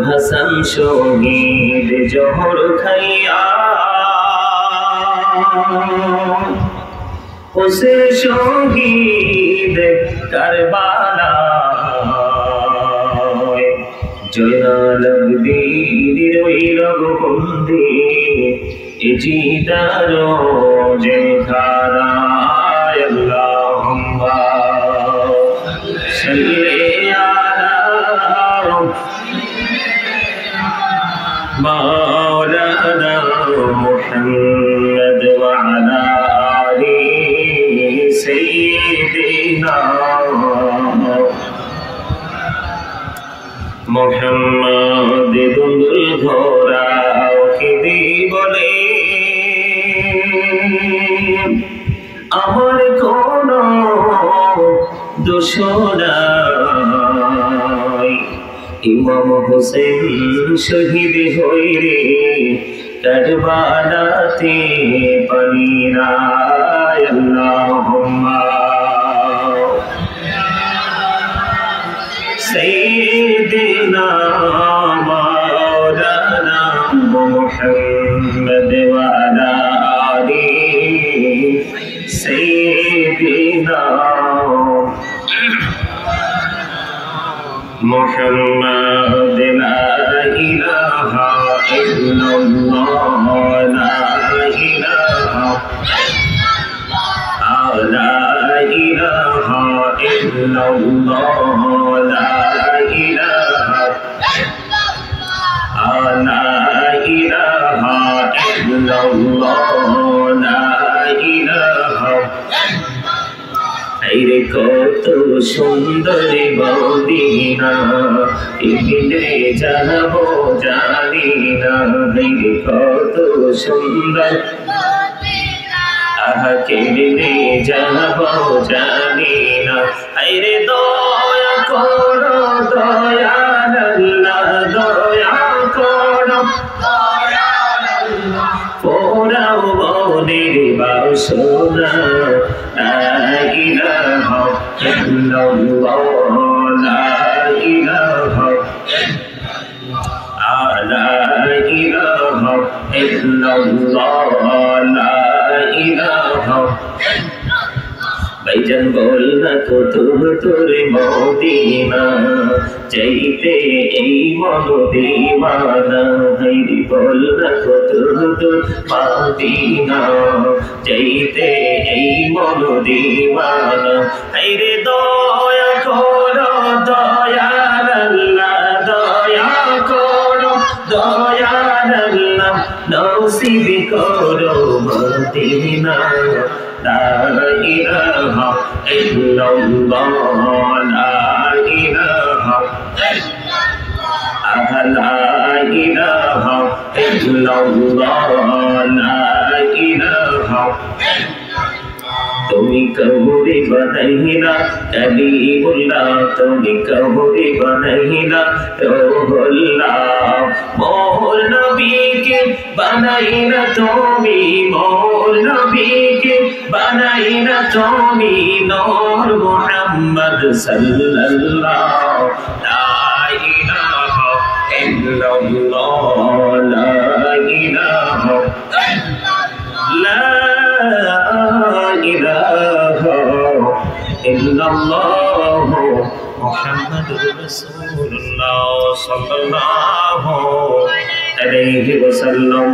হাসান শহীদ জহর খাইয়া হোসেন শহীদ কারবালায় জয়নাল আবদিন রইল বন্দী জিদার যে খারায় আল্লাহুম্মা সাল্লি আলা মাওলানা মুহাম্মদ ওয়া আলা আলি সাইয়্যিদিনা মুহাম্মদ দুল ঘোরা কি বলে আমার কোন দোষ নাই ইমাম হোসেন শহীদ হইরে কারবালাতে পানিরা আল্লাহুম্মা সাইয়্যিদিনা মাওলানা মুহাম্মদ ওয়া আলা আলি সাইয়্যিদিনা মুহাম্মদ লা ইলাহা ইল্লাল্লাহ লা ইলাহা লা ইলাহা ইল্লাল্লাহ লা ইলাহা লা ইলাহা ইল্লাল্লাহ লা ইলাহা আইরে কত সুন্দর মদিনা কেমনে যাব জানি না আইরে কত সুন্দর আহা কেমনে যাব জানি না আইরে দয়া করো দয়াল আল্লাহ দয়া করো দয়াল আল্লাহ পোড়াও মনের বাসনা লা ইলাহা ইল্লাল্লাহ লা ইলাহা লা ইলাহা ইল্লাল্লাহ লা ইলাহা ভাইজান বল না কত তোর মদিনা চাইতে এই মন দিওয়ানা হাইরে বল না কত তোর মদিনা চাইতে এই মন দিওয়ানা হাইরে দয়া করো দয়াল আল্লাহ দয়া করো দয়াল আল্লাহ নসিব করো মদিনা লা ইলাহা ইল্লাল্লাহ লা ইলাহা লা ইলাহা ইল্লাল্লাহ লা ইলাহা তুমি কবরে বানাইনা কালিমুল্লাহ তুমি কবরে বানাইনা রূহুল্লাহ মোর নবীকে বানাইনা তুমি মোর নবীকে বানাইনা তুমি নূর মুহাম্মদ সাল্লাল্লাহ লা ইলাহা ইল্লাল্লাহ লা ইলাহা লা ইলাহা ইল্লাল্লাহ মুহাম্মাদুর রাসূলুল্লাহ সাল্লাল্লাহু আলাইহি ওয়াসাল্লাম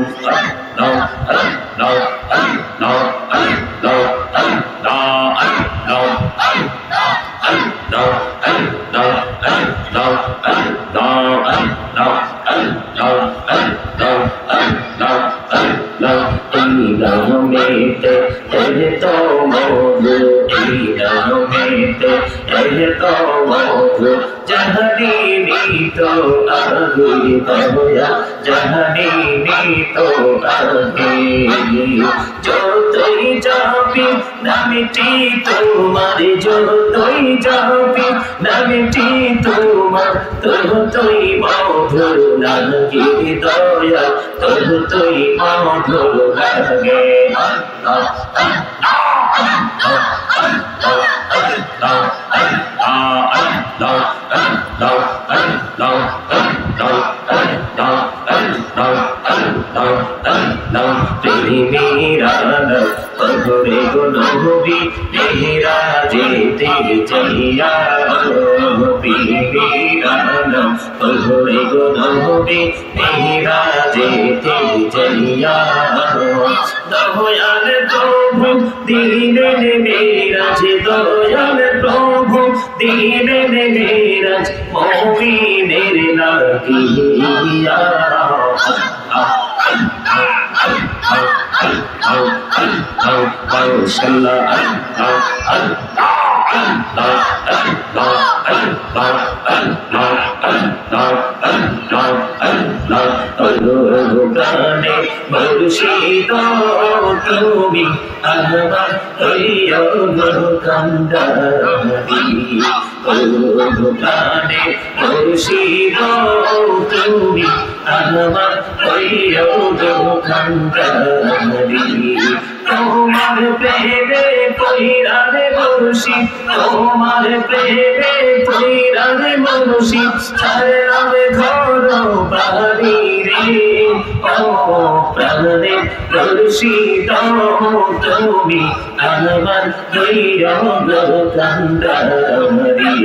যতই যাবি নামটি তোমার যতই যাবি নামটি তোমার ততই মধুর লাগে দয়া ততই মধুর লাগে মিরানা পগরে গো নবী মেরাজেতে যাইয়া মিরানা পগরে গো নবী মেরাজেতে যাইয়া দয়াল প্রভু দিলেন মেরাজ দয়াল প্রভু দিলেন মেরাজ মুমিনের লাগিয়া প্রাণে মুর্শিদ তুমি আমার হইয়া কান্দারি প্রাণে মুর্শিদ তুমি আমার হইয়া কান্দারি তোমার প্রেমে কইরারে মুর্শিদ তোমার প্রেমে কইরারে মুর্শিদ ছাড়লাম ঘর বাড়ি রে ও প্রাণে মুর্শিদ তুমি আমার হইয়া কান্দারি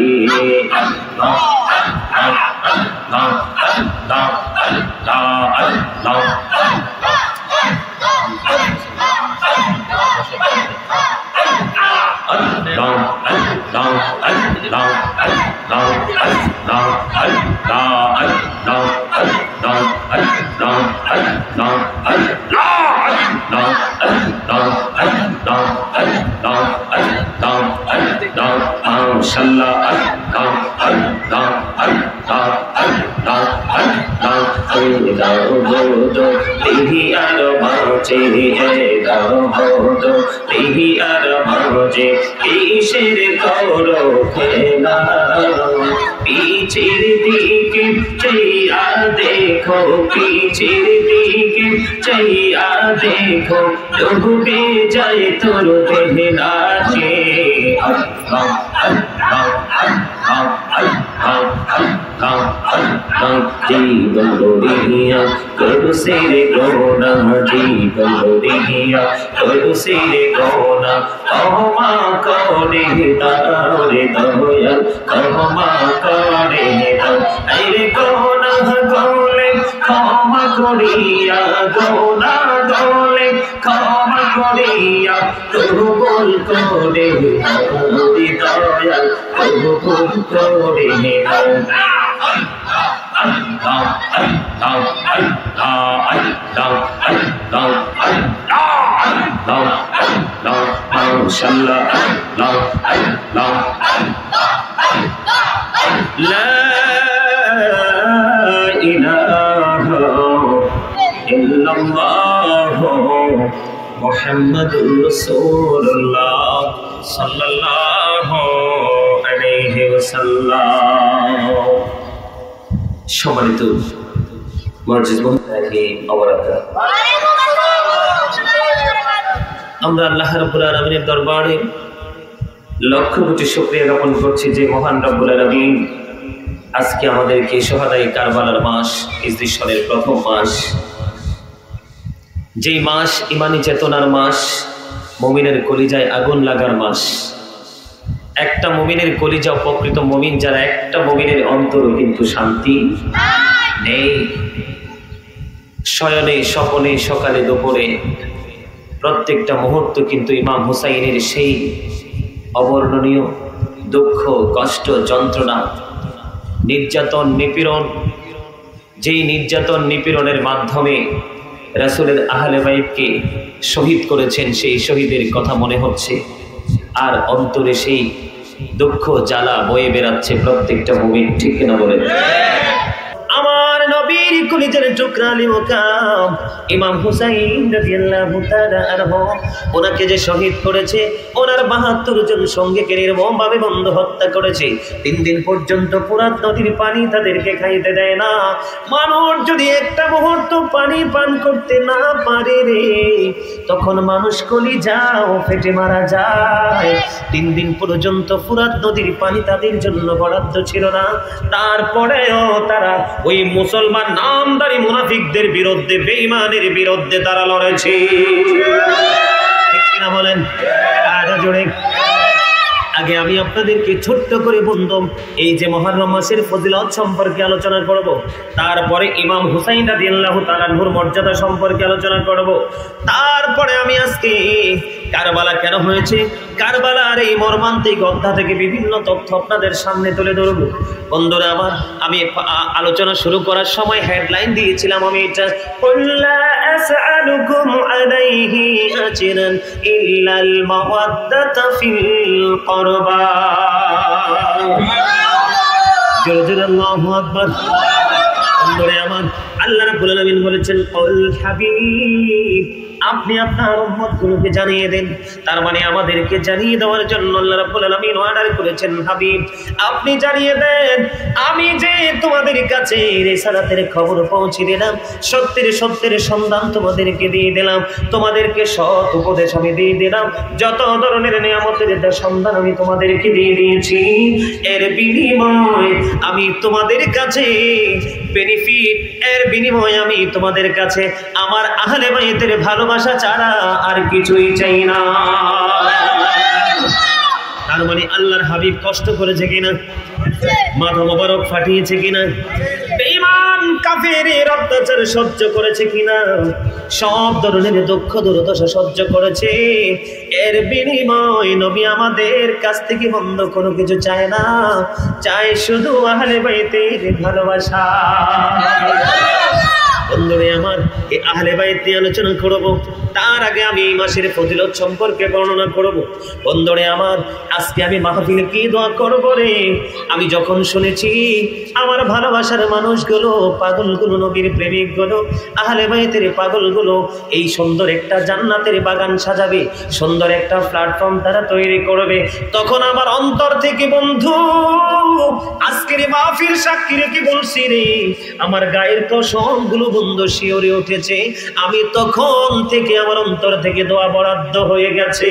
কিসের করো খেলা পিছের দিকে চাইয়া দেখো পিছের দিকে চাইয়া দেখো ডুবে যায় তোর বেহনাকে জীবন গড়িয়া করু সেরে গোনা জীবন গড়িয়া করু সেরে গোনা ক্ষমা করে দাও রে দয়াল ক্ষমা করে দাও রে গোনা গলে ক্ষমা করিয়া গোনা গলে ক্ষমা করিয়া কবুল করে দাও দয়াল কবুল করে দাও মুহাম্মাদুর রাসূলুল্লাহ সাল্লাল্লাহু আলাইহি ওয়াসাল্লাম। সম্মানিত মসজিদ মহোদয়কে অবরাধা, আমরা আল্লাহ রাব্বুল আলামিনের দরবারে লক্ষ কোটি শুকরিয়া জ্ঞাপন করছি যে মহান রব্বুল আলামিন আজকে আমাদেরকে শহাদায়ে কারবালার মাস হিজরি সনের প্রথম মাস, যেই মাস ইমানি চেতনার মাস, মুমিনের কলিজায় আগুন লাগার মাস। একটা মুমিনের কলিজা প্রকৃত মুমিন যারা, একটা মুমিনের অন্তরও কিন্তু শান্তি নেই। শয়নে স্বপনে সকালে দুপুরে প্রত্যেকটা মুহূর্ত কিন্তু ইমাম হুসাইনের সেই অবর্ণনীয় দুঃখ কষ্ট যন্ত্রণা নির্যাতন নিপীড়ন, যেই নির্যাতন নিপীড়নের মাধ্যমে রাসূলের আহলে বাইতকে শহীদ করেছেন, সেই শহীদের কথা মনে হচ্ছে, আর অন্তরে সেই দুঃখ জ্বালা বয়ে বেড়াচ্ছে প্রত্যেকটা মুমিন। ঠিক কিনা বলেন? আমার নবীর কলিজার টুকরা আলী মুকাম ইমাম হুসাইন রাদিয়াল্লাহু তাআলা আনহু, ওনাকে যে শহীদ করেছে, ওনার ৭২ জন সঙ্গীকে নির্মমভাবে বন্ধ হত্যা করেছে। ৩ দিন পর্যন্ত ফুরাত নদীর পানি তাদেরকে খাইতে দেয় না। মানুষ যদি একটা মুহূর্ত পানি পান করতে না পারে রে, তখন মানুষ কলিজাও ফেটে মারা যায়। ৩ দিন পর্যন্ত ফুরাত নদীর পানি তাদের জন্য বরাদ্দ ছিল না। তারপরেও তারা ওই মুসলমান নাম নামদারি মুনাফিকদের বিরুদ্ধে, বেঈমানের বিরুদ্ধে তারা লড়েছে। ঠিক কিনা বলেন? আরো জোরে। আগে আমি আপনাদেরকে ছোট্ট করে বললাম এই যে মুহররম মাসের ফজিলত সম্পর্কে আলোচনা করব, তারপরে ইমাম হুসাইন রাদিয়াল্লাহু তাআলা আনহুর মর্যাদা সম্পর্কে আলোচনা করব, তারপরে আমি আজকে কারবালা কেন হয়েছে, কারবালার এই মর্মান্তিক অধ্যায় থেকে বিভিন্ন তথ্য আপনাদের সামনে তুলে ধরব। বন্ধুরা আমার, আমি আলোচনা শুরু করার সময় হেডলাইন দিয়েছিলাম আমি এটা, কুল্লা আসআলুকুম আলাইহি আজরান ইল্লাল মাওয়াদ্দাতা ফিল করবা। জোরে জোরে আল্লাহু আকবার। বন্ধুরা আমার, আল্লাহ রাব্বুল আলামিন বলেছেন, কুল হাবিব, আপনি আপনার উম্মতগুলোকে জানিয়ে দেন। তার মানে আমাদেরকে জানিয়ে দেওয়ার জন্য আল্লাহ রাব্বুল আলামিন অর্ডার করেছেন, হাবিব আপনি জানিয়ে দেন, আমি যে তোমাদের কাছে রিসালাতের খবর পৌঁছে দিলাম, সত্যের সন্ধান তোমাদেরকে দিয়ে দিলাম, তোমাদেরকে সৎ উপদেশ আমি দিয়ে দিলাম, যত ধরনের নিয়ামতের সন্ধান আমি তোমাদেরকে দিয়ে দিয়েছি, এর বিনিময়ে আমি তোমাদের কাছে বেনিফিট, এর বিনিময়ে আমি তোমাদের কাছে আমার আহলে বাইতের ভালোবাসা ছাড়া আর কিছুই চাই না। তার মানে আল্লাহর হাবিব কষ্ট করেছে কিনা, মাথা মোবারক ফাটিয়েছে কিনা, বেঈমান কাফেরের অত্যাচার সহ্য করেছে কিনা, সব ধরনের দুঃখ দুর্দশা সহ্য করেছে, এর বিনিময় নবী আমাদের কাছ থেকে বন্ধ কোনো কিছু চায় না, চায় শুধু আহলে বাইতের ভালোবাসা। বন্ধুরে আমার, এই আহলে বাইত নিয়ে আলোচনা করব, তার আগে আমি এই মাসের ফজিলত সম্পর্কে বর্ণনা করব। বন্ধুরে আমার, আজকে আমি মাহফিলে কি দোয়া করব রে, আমি যখন শুনেছি আমার ভালোবাসার মানুষগুলো, পাগলগুলো, নবীর প্রেমিকগুলো, আহলে বাইতের পাগলগুলো এই সুন্দর একটা জান্নাতের বাগান সাজাবে, সুন্দর একটা প্ল্যাটফর্ম তারা তৈরি করবে, তখন আমার অন্তর থেকে বন্ধু আজকের মাহফিল সাক্ষী রেখে বলছি রে, আমার গায়ের কসমগুলো বন্ধু শিওরে উঠেছে, আমি তখন থেকে আমার অন্তর থেকে দোয়া বরাদ্দ হয়ে গেছে।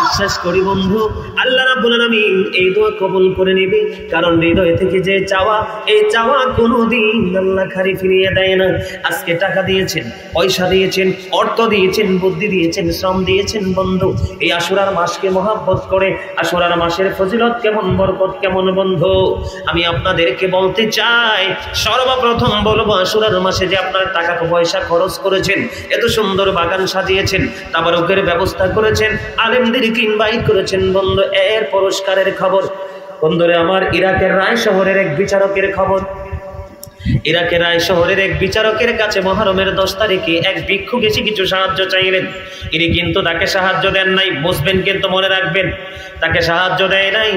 বিশ্বাস করি বন্ধু, আল্লাহ রাব্বুল আলামিন এই দোয়া কবুল করে নেবে, কারণ হৃদয় থেকে যে চাওয়া, এই চাওয়া কোনোদিন আল্লাহ খালি ফিরিয়ে দেয় না। আজকে টাকা দিয়েছেন, পয়সা দিয়েছেন, অর্থ দিয়েছেন, বুদ্ধি দিয়েছেন, শ্রম দিয়েছেন বন্ধু, এই আশুরার মাসকে মহব্বত করে, আশুরার মাসের ফজিলত কেমন, বরকত কেমন বন্ধু, আমি আপনাদেরকে বলতে চাই, সর্বপ্রথম বলবো আশুরার মাসে যে আপনার টাকা পয়সা খরচ করেছেন, এত সুন্দর বাগান সাজিয়েছেন, তাবারুকের ব্যবস্থা করেছেন, আলেমদেরকে ইনভাইট করেছেন বন্ধু, এর পুরস্কারের খবর। বন্ধুরে আমার, ইরাকের রায় শহরের এক বিচারকের খবর। ইরাকের রায় শহরের এক বিচারকের কাছে মুহররমের 10 তারিখে এক ভিক্ষুক এসে কিছু সাহায্য চাইলেন। ইনি কিন্তু তাকে সাহায্য দেন নাই, বুঝবেন কিন্তু মনে রাখবেন, তাকে সাহায্য দেয় নাই।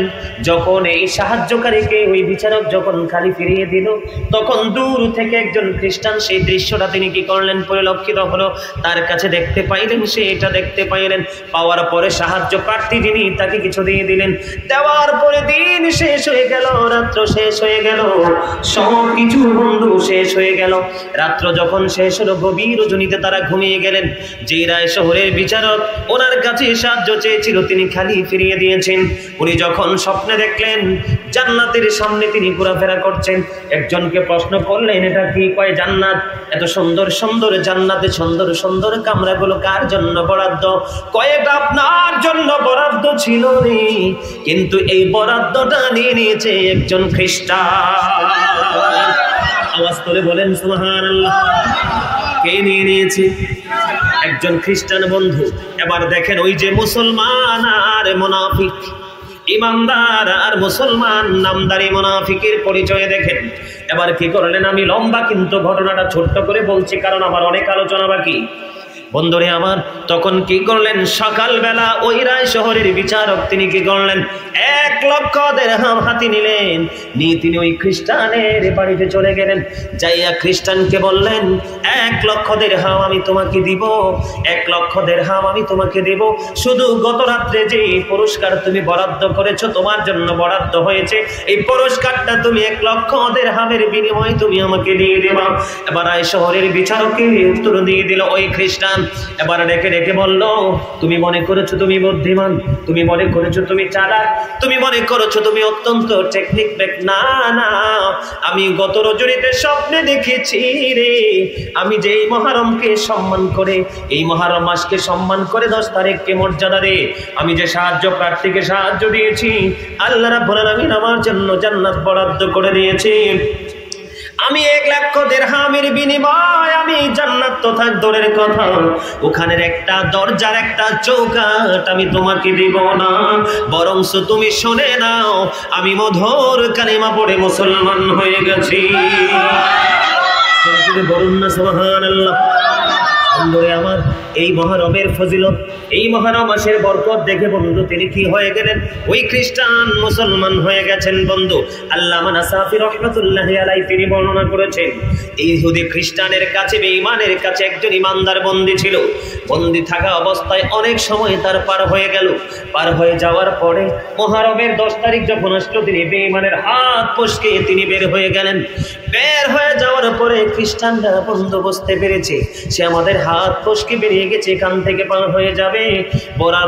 যখন এই সাহায্যকারীকে ওই বিচারক যখন খালি ফিরিয়ে দিল, তখন দূর থেকে একজন খ্রিস্টান সেই দৃশ্যটা তিনি কি করলেন, পরিলক্ষিত হলো, তার কাছে দেখতে পাইলেন, সে এটা দেখতে পাইলেন, পাওয়ার পরে সাহায্য প্রার্থী যিনি তাকে কিছু দিয়ে দিলেন, দেওয়ার পরে দিন শেষ হয়ে গেল, রাত্র শেষ হয়ে গেল, সব কিছু বন্ধু শেষ হয়ে গেল। রাত্র যখন শেষ হলো, গভীর রজনীতে তারা ঘুমিয়ে গেলেন। যে রায় শহরের বিচারক ওনার কাছে সাহায্য চেয়েছিল, তিনি খালি ফিরিয়ে দিয়েছেন। উনি যখন স্বপ্নে দেখলেন জান্নাতের সামনে তিনি ঘোরাফেরা করছেন, একজনকে প্রশ্ন করলেন এটা কি, কয় জান্নাত, এত সুন্দর সুন্দর জান্নাতে সুন্দর সুন্দর কামরাগুলো কার জন্য বরাদ্দ, কয়েকটা আপনার জন্য বরাদ্দ ছিল রে, কিন্তু এই বরাদ্দটা নিয়ে নিয়েছে একজন খ্রিস্টান। আওয়াজ করে বলেন সুবহানাল্লাহ। কে নিয়ে নিয়েছে? একজন খ্রিস্টান বন্ধু। এবার দেখেন ওই যে মুসলমান আর মুনাফিক, ইমানদার আর মুসলমান নামদারি মুনাফিকের পরিচয় দেখেন। এবার কি করলেন, আমি লম্বা কিন্তু ঘটনাটা ছোট্ট করে বলছি, কারণ আমার অনেক আলোচনা বাকি। বন্ধুরে আমার, তখন কি করলেন, সকালবেলা ওই রায় শহরের বিচারক তিনি কি করলেন, 1 লক্ষ দিরহাম হাতে নিলেন, নিয়ে তিনি ওই খ্রিস্টানের বাড়িতে চলে গেলেন। যাইয়া খ্রিস্টানকে বললেন, 1 লক্ষ দিরহাম আমি তোমাকে দিব, 1 লক্ষ দিরহাম আমি তোমাকে দেব, শুধু গত রাত্রে যে পুরস্কার তুমি বরাদ্দ করেছো, তোমার জন্য বরাদ্দ হয়েছে, এই পুরস্কারটা তুমি 1 লক্ষ দিরহামের বিনিময়ে তুমি আমাকে দিয়ে দেবা। এবার রায় শহরের বিচারককে উত্তর দিয়ে দিল ওই খ্রিস্টান, এবার ডেকে ডেকে বলল, তুমি মনে করেছো তুমি বুদ্ধিমান, তুমি মনে করেছো তুমি চালাক, তুমি মনে করেছো তুমি অত্যন্ত টেকনিক ব্যাক। না না, আমি গত রজনীতে স্বপ্নে দেখেছি রে, আমি যে এই মহরমকে সম্মান করে, এই মহরম মাসকে সম্মান করে 10 তারিখকে মর্যাদা দে, আমি যে সাহায্য প্রার্থীকে সাহায্য দিয়েছি, আল্লাহ রাব্বুল আলামিন আমার জন্য জান্নাত বরাদ্দ করে দিয়েছি। আমি 1 লাখ দিরহামের বিনিময় আমি জান্নাত তো থাক দূরের কথা, ওখানের একটা দরজার একটা চৌকাট আমি তোমাকে দিব না, বরংস তুমি শুনে নাও, আমি মধুর কালিমা পড়ে মুসলমান হয়ে গেছি। বলুন না সুবহানাল্লাহ। বন্ধুরে আমার, এই মহরমের ফজিলত, এই মহরম মাসের বরকত দেখে বন্ধু তিনি কি হয়ে গেলেন? ওই খ্রিস্টান মুসলমান হয়ে গেছেন বন্ধু। আল্লামা নাসাফি রাহমাতুল্লাহি আলাইহি তিনি বর্ণনা করেছেন, এই ইহুদি খ্রিস্টানের কাছে, বেঈমানের কাছে একজন ইমানদার বন্দী ছিল। বন্দী থাকা অবস্থায় অনেক সময় তার পার হয়ে গেল। পার হয়ে যাওয়ার পরে মহরমের 10 তারিখ যখন আসলো, তিনি বেঈমানের হাত ফসকে তিনি বের হয়ে গেলেন। বের হয়ে যাওয়ার পরে খ্রিস্টানরা বন্ধু বুঝতে পেরেছে সে আমাদের হাত ফসকে বেরিয়ে গেছে, এখান থেকে পার হয়ে যাবে। ওরা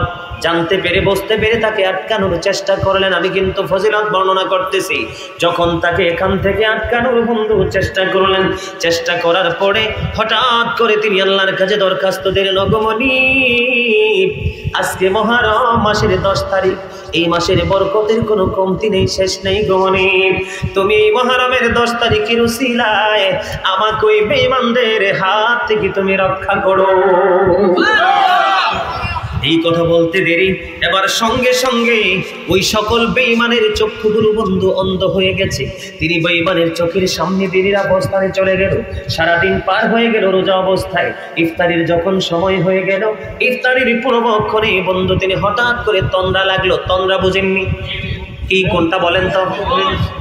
জানতে পেরে, বুঝতে পেরে তাকে আটকানোর চেষ্টা করলেন। আমি কিন্তু ফজিলত বর্ণনা করতেছি। যখন তাকে এখান থেকে আটকানোর বন্ধু চেষ্টা করলেন, চেষ্টা করার পরে হঠাৎ করে তিনি আল্লাহর কাছে দরখাস্ত দিলেন, ওগোমনি, আজকে মহরম মাসের 10 তারিখ, এই মাসের বরকতের কোনো কমতি নেই, শেষ নেই গমনি, তুমি এই মহরমের 10 তারিখের উসিলায় আমাকে ওই বেঈমানদের হাত থেকে তুমি রক্ষা করো। এই কথা বলতে দেরি, এবার সঙ্গে সঙ্গে ওই সকল বেঈমানের চক্ষুগুলো বন্ধু অন্ধ হয়ে গেছে। তিনি বেঈমানের চোখের সামনে দিনের অবস্থানে চলে গেল। সারাদিন পার হয়ে গেল রোজা অবস্থায়। ইফতারির যখন সময় হয়ে গেল, ইফতারির পূর্বক্ষণে বন্ধু তিনি হঠাৎ করে তন্দ্রা লাগলো। তন্দ্রা বুঝেননি কি, কোনটা বলেন তো?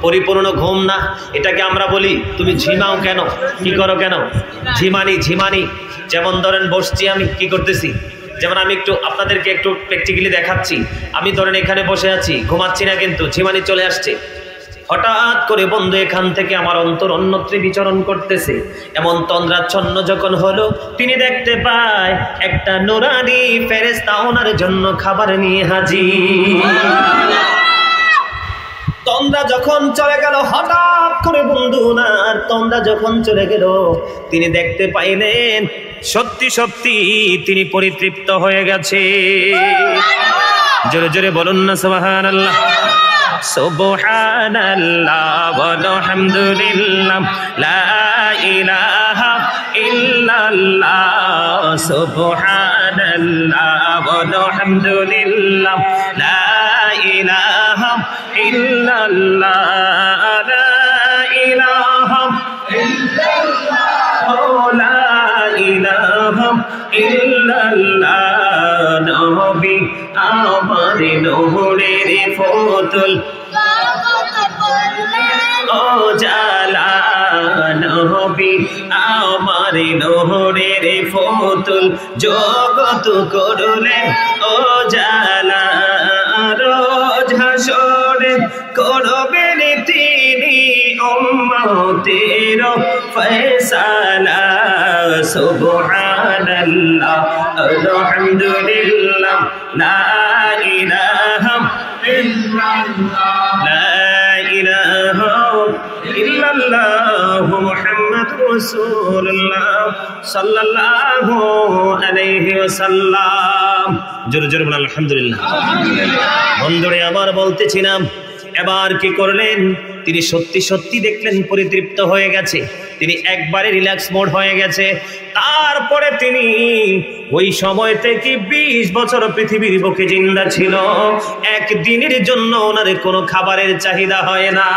পরিপূর্ণ ঘুম না, এটাকে আমরা বলি তুমি ঝিমাও কেন, কি করো কেন? ঝিমানি। ঝিমানি যেমন ধরেন বসছি আমি, কি করতেছি, যেমন আমি একটু আপনাদেরকে একটু প্র্যাকটিক্যালি দেখাচ্ছি। আমি ধরেন এখানে বসে আছি, ঘুমাচ্ছি না, কিন্তু ঝিমানি চলে আসছে। হঠাৎ করে বন্ধু এখান থেকে আমার অন্তর অন্যত্রে বিচরণ করতেছে। এমন তন্দ্রাচ্ছন্ন যখন হলো, তিনি দেখতে পায় একটা নুরানি ফেরেশতা ওনার জন্য খাবার নিয়ে হাজির। তন্দ্রা যখন চলে গেল, হঠাৎ করে বন্ধু ওনার তন্দ্রা যখন চলে গেল, তিনি দেখতে পাইলেন সত্যি সত্যি তিনি পরিতৃপ্ত হয়ে গেছে। জোরে জোরে বলুন না সুবহানাল্লাহ। সুবহানাল্লাহ ওয়ালহামদুলিল্লাহ লা ইলাহা ইল্লাল্লাহ। সুবহানাল্লাহ ওয়ালহামদুলিল্লাহ লা ইলাহা ইল্লাল্লাহ। লা ইলাহা ইল্লাল্লাহ লা ইলাহা ইল্লাল্লাহ। নবী আমার নূরের ফতুল, ও জালা নবী আমার নূরের ফতুল, জগত করলেন ও জালা। রোজ হাসরে করবেন তিনি উম্মতের ফয়সালা। সুবহানাল্লাহ আলহামদুলিল্লাহ লা ইলাহা ইল্লাল্লাহ। লা ইলাহা ইল্লাল্লাহ মুহাম্মাদুর রাসূলুল্লাহ সাল্লাল্লাহু আলাইহি ওয়াসাল্লাম। জোরে জোরে বলেন আলহামদুলিল্লাহ। বন্ধুরে আমার, বলতেছিলাম এবার কি করলেন, তিনি সত্যি সত্যি দেখলেন পরিতৃপ্ত হয়ে গেছে, তিনি একবারে রিল্যাক্স মোড হয়ে গেছে। তারপরে তিনি ওই সময় থেকে 20 বছর পৃথিবীর বুকে জিন্দা ছিল। একদিনের জন্য ওনার কোনো খাবারের চাহিদা হয় না।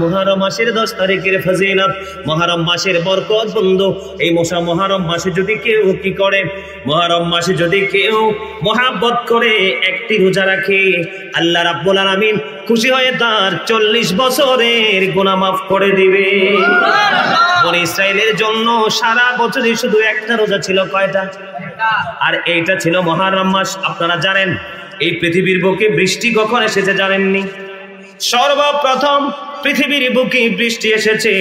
মুহররম মাসের 10 তারিখের ফজিলত, মুহররম মাসের বরকত বন্ধু। এই মুহররম মাসে যদি কেউ কি করে, মুহররম মাসে যদি কেউ মহব্বত করে একটি রোজা রাখে, আল্লাহ রাব্বুল আলামিন খুশি হয়ে তার 40 বছরের গুনাহ মাফ করে দিবে। বনি ইসরাইলের জন্য সারা বছরে শুধু একটা রোজা ছিল, কয়টা? আর এইটা ছিল মুহররম মাস। আপনারা জানেন এই পৃথিবীর বুকে বৃষ্টি কখন এসেছে জানেননি? সর্বপ্রথম পৃথিবীর বুকে বৃষ্টি এসেছে,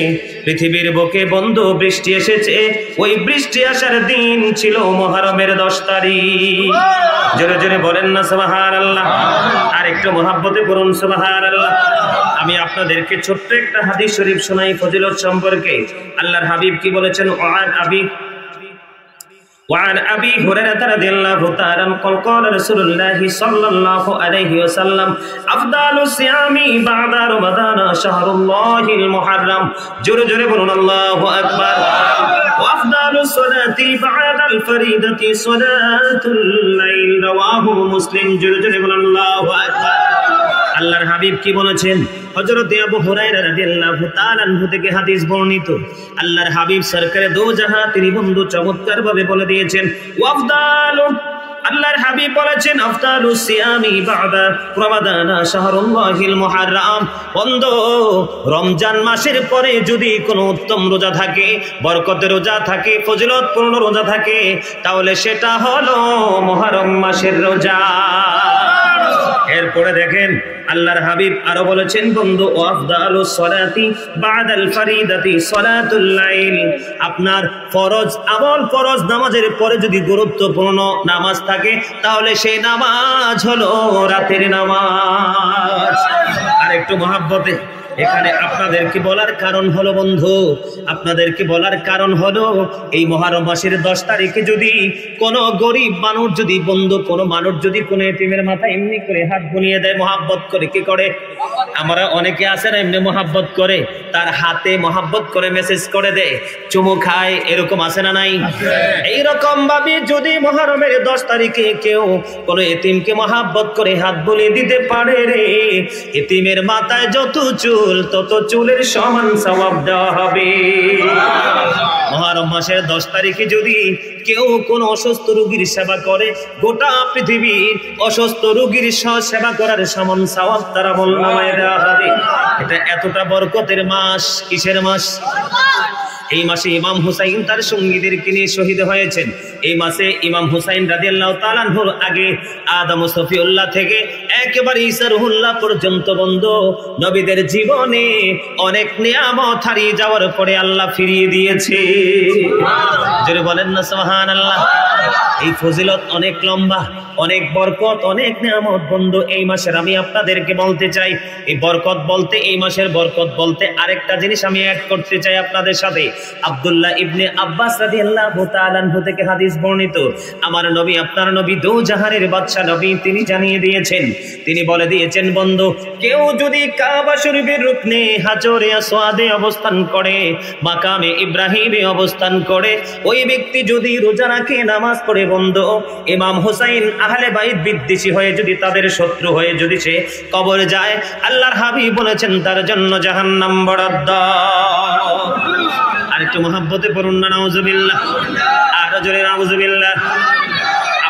পৃথিবীর বুকে বন্ধু বৃষ্টি এসেছে। ওই বৃষ্টি আসার দিন ছিল মুহররমের 10 তারিখ। জোরে জোরে বলেন না সুবহানাল্লাহ। আর একটু মহব্বতে পড়ুন সুবহানাল্লাহ। আমি আপনাদেরকে ছোট্ট একটা হাদিস শরীফ শোনাই ফজিলত সম্পর্কে। আল্লাহর হাবিব কি বলেছেন? وعن أبي هريرة رضي الله تعالى عنه قال رسول الله صلى الله عليه وسلم أفضل الصيام بعد رمضان شهر الله المحرم جور جور بلون الله أكبر وأفضل الصلاة بعد الفريضة صلاة الليل رواه مسلم جور جور بلون الله أكبر আল্লাহর হাবিব কি বলেছেন? হযরত আবু হুরায়রা রাদিয়াল্লাহু তাআলা আনহু থেকে হাদিস বর্ণিত। আল্লাহর হাবিব সরকারে দো জাহান তিনি বন্ধু চমৎকার ভাবে বলে দিয়েছেন ওয়াফদালু, আল্লাহর হাবিব বলেছেন আফদালুস সিয়ামি বাদা রমাদান শাহরুল্লাহিল মুহাররম। বন্ধু রমজান মাসের পরে যদি কোনো উত্তম রোজা থাকে, বরকতের রোজা থাকে, ফজিলতপূর্ণ রোজা থাকে, তাহলে সেটা হলো মুহররম মাসের রোজা। এরপরে দেখেন আল্লাহর হাবিব আরো বলেছেন বন্ধু আফদালুস সালাতি বাদাল ফরিদাতি সালাতুল লাইল। আপনার ফরজ আমল, ফরজ নামাজের পরে যদি গুরুত্বপূর্ণ নামাজ থাকে তাহলে সেই নামাজ হলো রাতের নামাজ। আর একটু মহব্বতে এখানে আপনাদেরকে বলার কারণ হলো বন্ধু, আপনাদেরকে বলার কারণ হলো এই মুহররম মাসের 10 তারিখে যদি কোনো গরিব মানুষ যদি বন্ধু কোনো মানুষ যদি কোনো এতিমের মাথায় এমনি করে হাত বুলিয়ে দেয়, মহব্বত করে, কি করে? আমরা অনেকে আছে না এমনি মহব্বত করে, তার হাতে মহব্বত করে মেসেজ করে দেয়, চুমু খায়, এরকম আছে না নাই? এইরকম ভাবে যদি মুহররমের 10 তারিখে কেউ কোনো এতিমকে মহব্বত করে হাত বুলিয়ে দিতে পারে রে, এতিমের মাথায় যত তত চুলের সমান সওয়াব দেওয়া হবে। মুহররম মাসের 10 তারিখে যদি কেউ কোন অসুস্থ রোগীর সেবা করে, গোটা পৃথিবীর অসুস্থ রোগীর সেবা করার সমান সওয়াব তার আমলনামায় দেওয়া হবে। এটা এতটা বরকতের মাস। কিসের মাস? এই মাসে ইমাম হুসাইন তার সঙ্গীদেরকে নিয়ে শহীদ হয়েছেন। এই মাসে ইমাম হুসাইন রাদিয়াল্লাহু তাআলা আনহুর আগে আদম ও সফিউল্লাহ থেকে একেবারে ঈসা রুহুল্লাহ পর্যন্ত বন্ধু নবীদের জীবনে অনেক নিয়ামত হারিয়ে যাওয়ার পরে আল্লাহ ফিরিয়ে দিয়েছে। জোরে বলেন না সুবহানাল্লাহ। এই ফজিলত অনেক লম্বা, অনেক বরকত, অনেক নিয়ামত বন্ধু এই মাসের। আমি আপনাদেরকে বলতে চাই এই বরকত বলতে, এই মাসের বরকত বলতে আরেকটা জিনিস আমি অ্যাড করতে চাই আপনাদের সাথে। আব্দুল্লাহ ইবনে আব্বাস রাদিয়াল্লাহু তাআলা আনহু থেকে হাদিস বর্ণিত, আমার নবী আপনার নবী দো জাহানের বাদশা নবী তিনি জানিয়ে দিয়েছেন, তিনি বলে দিয়েছেন বন্ধু কেউ যদি কাবা শরীফের রুকনে হাজরে আসওয়াদে অবস্থান করে, মাকামে ইব্রাহিমে অবস্থান করে, ওই ব্যক্তি যদি রোজা রাখে, নামাজ পড়ে বন্ধু, ইমাম হুসাইন আহলে বাইত বিদ্বেষী হয়ে যদি তাদের শত্রু হয়ে যদি সে কবরে যায়, আল্লাহর হাবিব বলেছেন তার জন্য জাহান্নাম বরাদ্দ। আর একটু মহব্বতে পড়ুন না নাউজুবিল্লাহ, আরো জোরে নাউজুবিল্লাহ।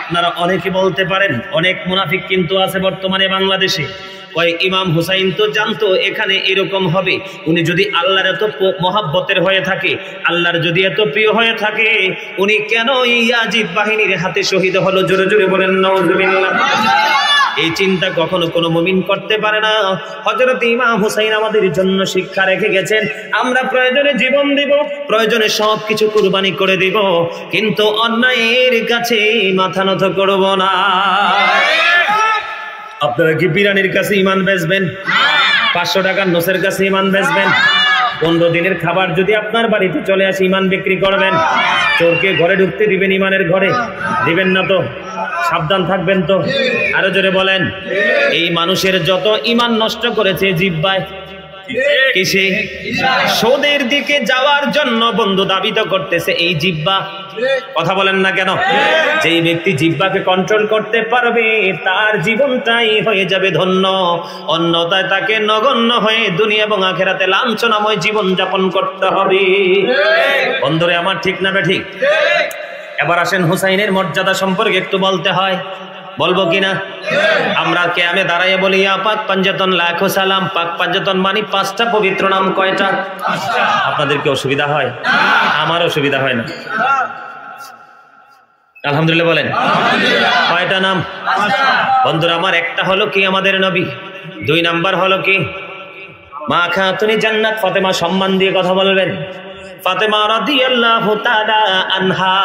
আপনারা অনেকে বলতে পারেন অনেক মুনাফিক কিন্তু আছে বর্তমানে বাংলাদেশে, ওই ইমাম হুসাইন তো জানতো এখানে এরকম হবে, উনি যদি আল্লাহর এত মহাব্বতের হয়ে থাকে, আল্লাহর যদি এত প্রিয় হয়ে থাকে, উনি কেন ইয়াজিদ বাহিনীর হাতে শহীদ হলো? জোরে জোরে বলেন নাউজুবিল্লাহ। এই চিন্তা কখনো কোনো মুমিন করতে পারে না। হযরত ইমাম হুসাইন আমাদের জন্য শিক্ষা রেখে গেছেন, আমরা প্রয়োজনে জীবন দিব, প্রয়োজনে সবকিছু কুরবানি করে দিব, কিন্তু অন্যায়ের কাছে মাথা নত করব না। আপনারা কি বিরানির কাছে ইমান বেচবেন? 500 টাকার নোসের কাছে ইমান বেচবেন? 15 দিনের খাবার যদি আপনার বাড়িতে চলে আসে ইমান বিক্রি করবেন? চোরকে ঘরে ঢুকতে দিবেন ইমানের ঘরে? দিবেন না তো? সাবধান থাকবেন তো? আরো জোরে বলেন। এই মানুষের যত ইমান নষ্ট করেছে জিহ্বায়, কিসে? সুদের দিকে যাওয়ার জন্য বন্ধু দাবিত করতেছে এই জিহ্বা। কথা বলেন না কেন? যেই ব্যক্তি জিহ্বাকে কন্ট্রোল করতে পারবে তার জীবনটাই হয়ে যাবে ধন্য, অন্যথায় তাকে নগণ্য হয়ে দুনিয়া এবং আখিরাতে লাঞ্ছনাময় জীবন যাপন করতে হবে। বন্ধুরে আমার, ঠিক না ঠিক? এবার আসেন হুসাইনের মর্যাদা সম্পর্কে একটু বলতে হয়, বলবো কিনা? আমরা কিয়ামে দাঁড়াইয়া বলি ইয়া পাক পাঞ্জাতন লাখো সালাম। পাক পাঞ্জাতন মানে 5টা পবিত্র নাম। কয়টা? 5টা। আপনাদের কি অসুবিধা হয়? আমার অসুবিধা হয় না। আলহামদুলিল্লাহ বলেন। কয়টা নাম? বন্ধুরা আমার, একটা হলো কি আমাদের নবী, 2 নাম্বার হলো কি মা খাতুনে জান্নাত ফাতেমা সম্মান দিয়ে কথা বলবেন। ফাতেমা রাদিয়াল্লাহু তাআলা আনহা,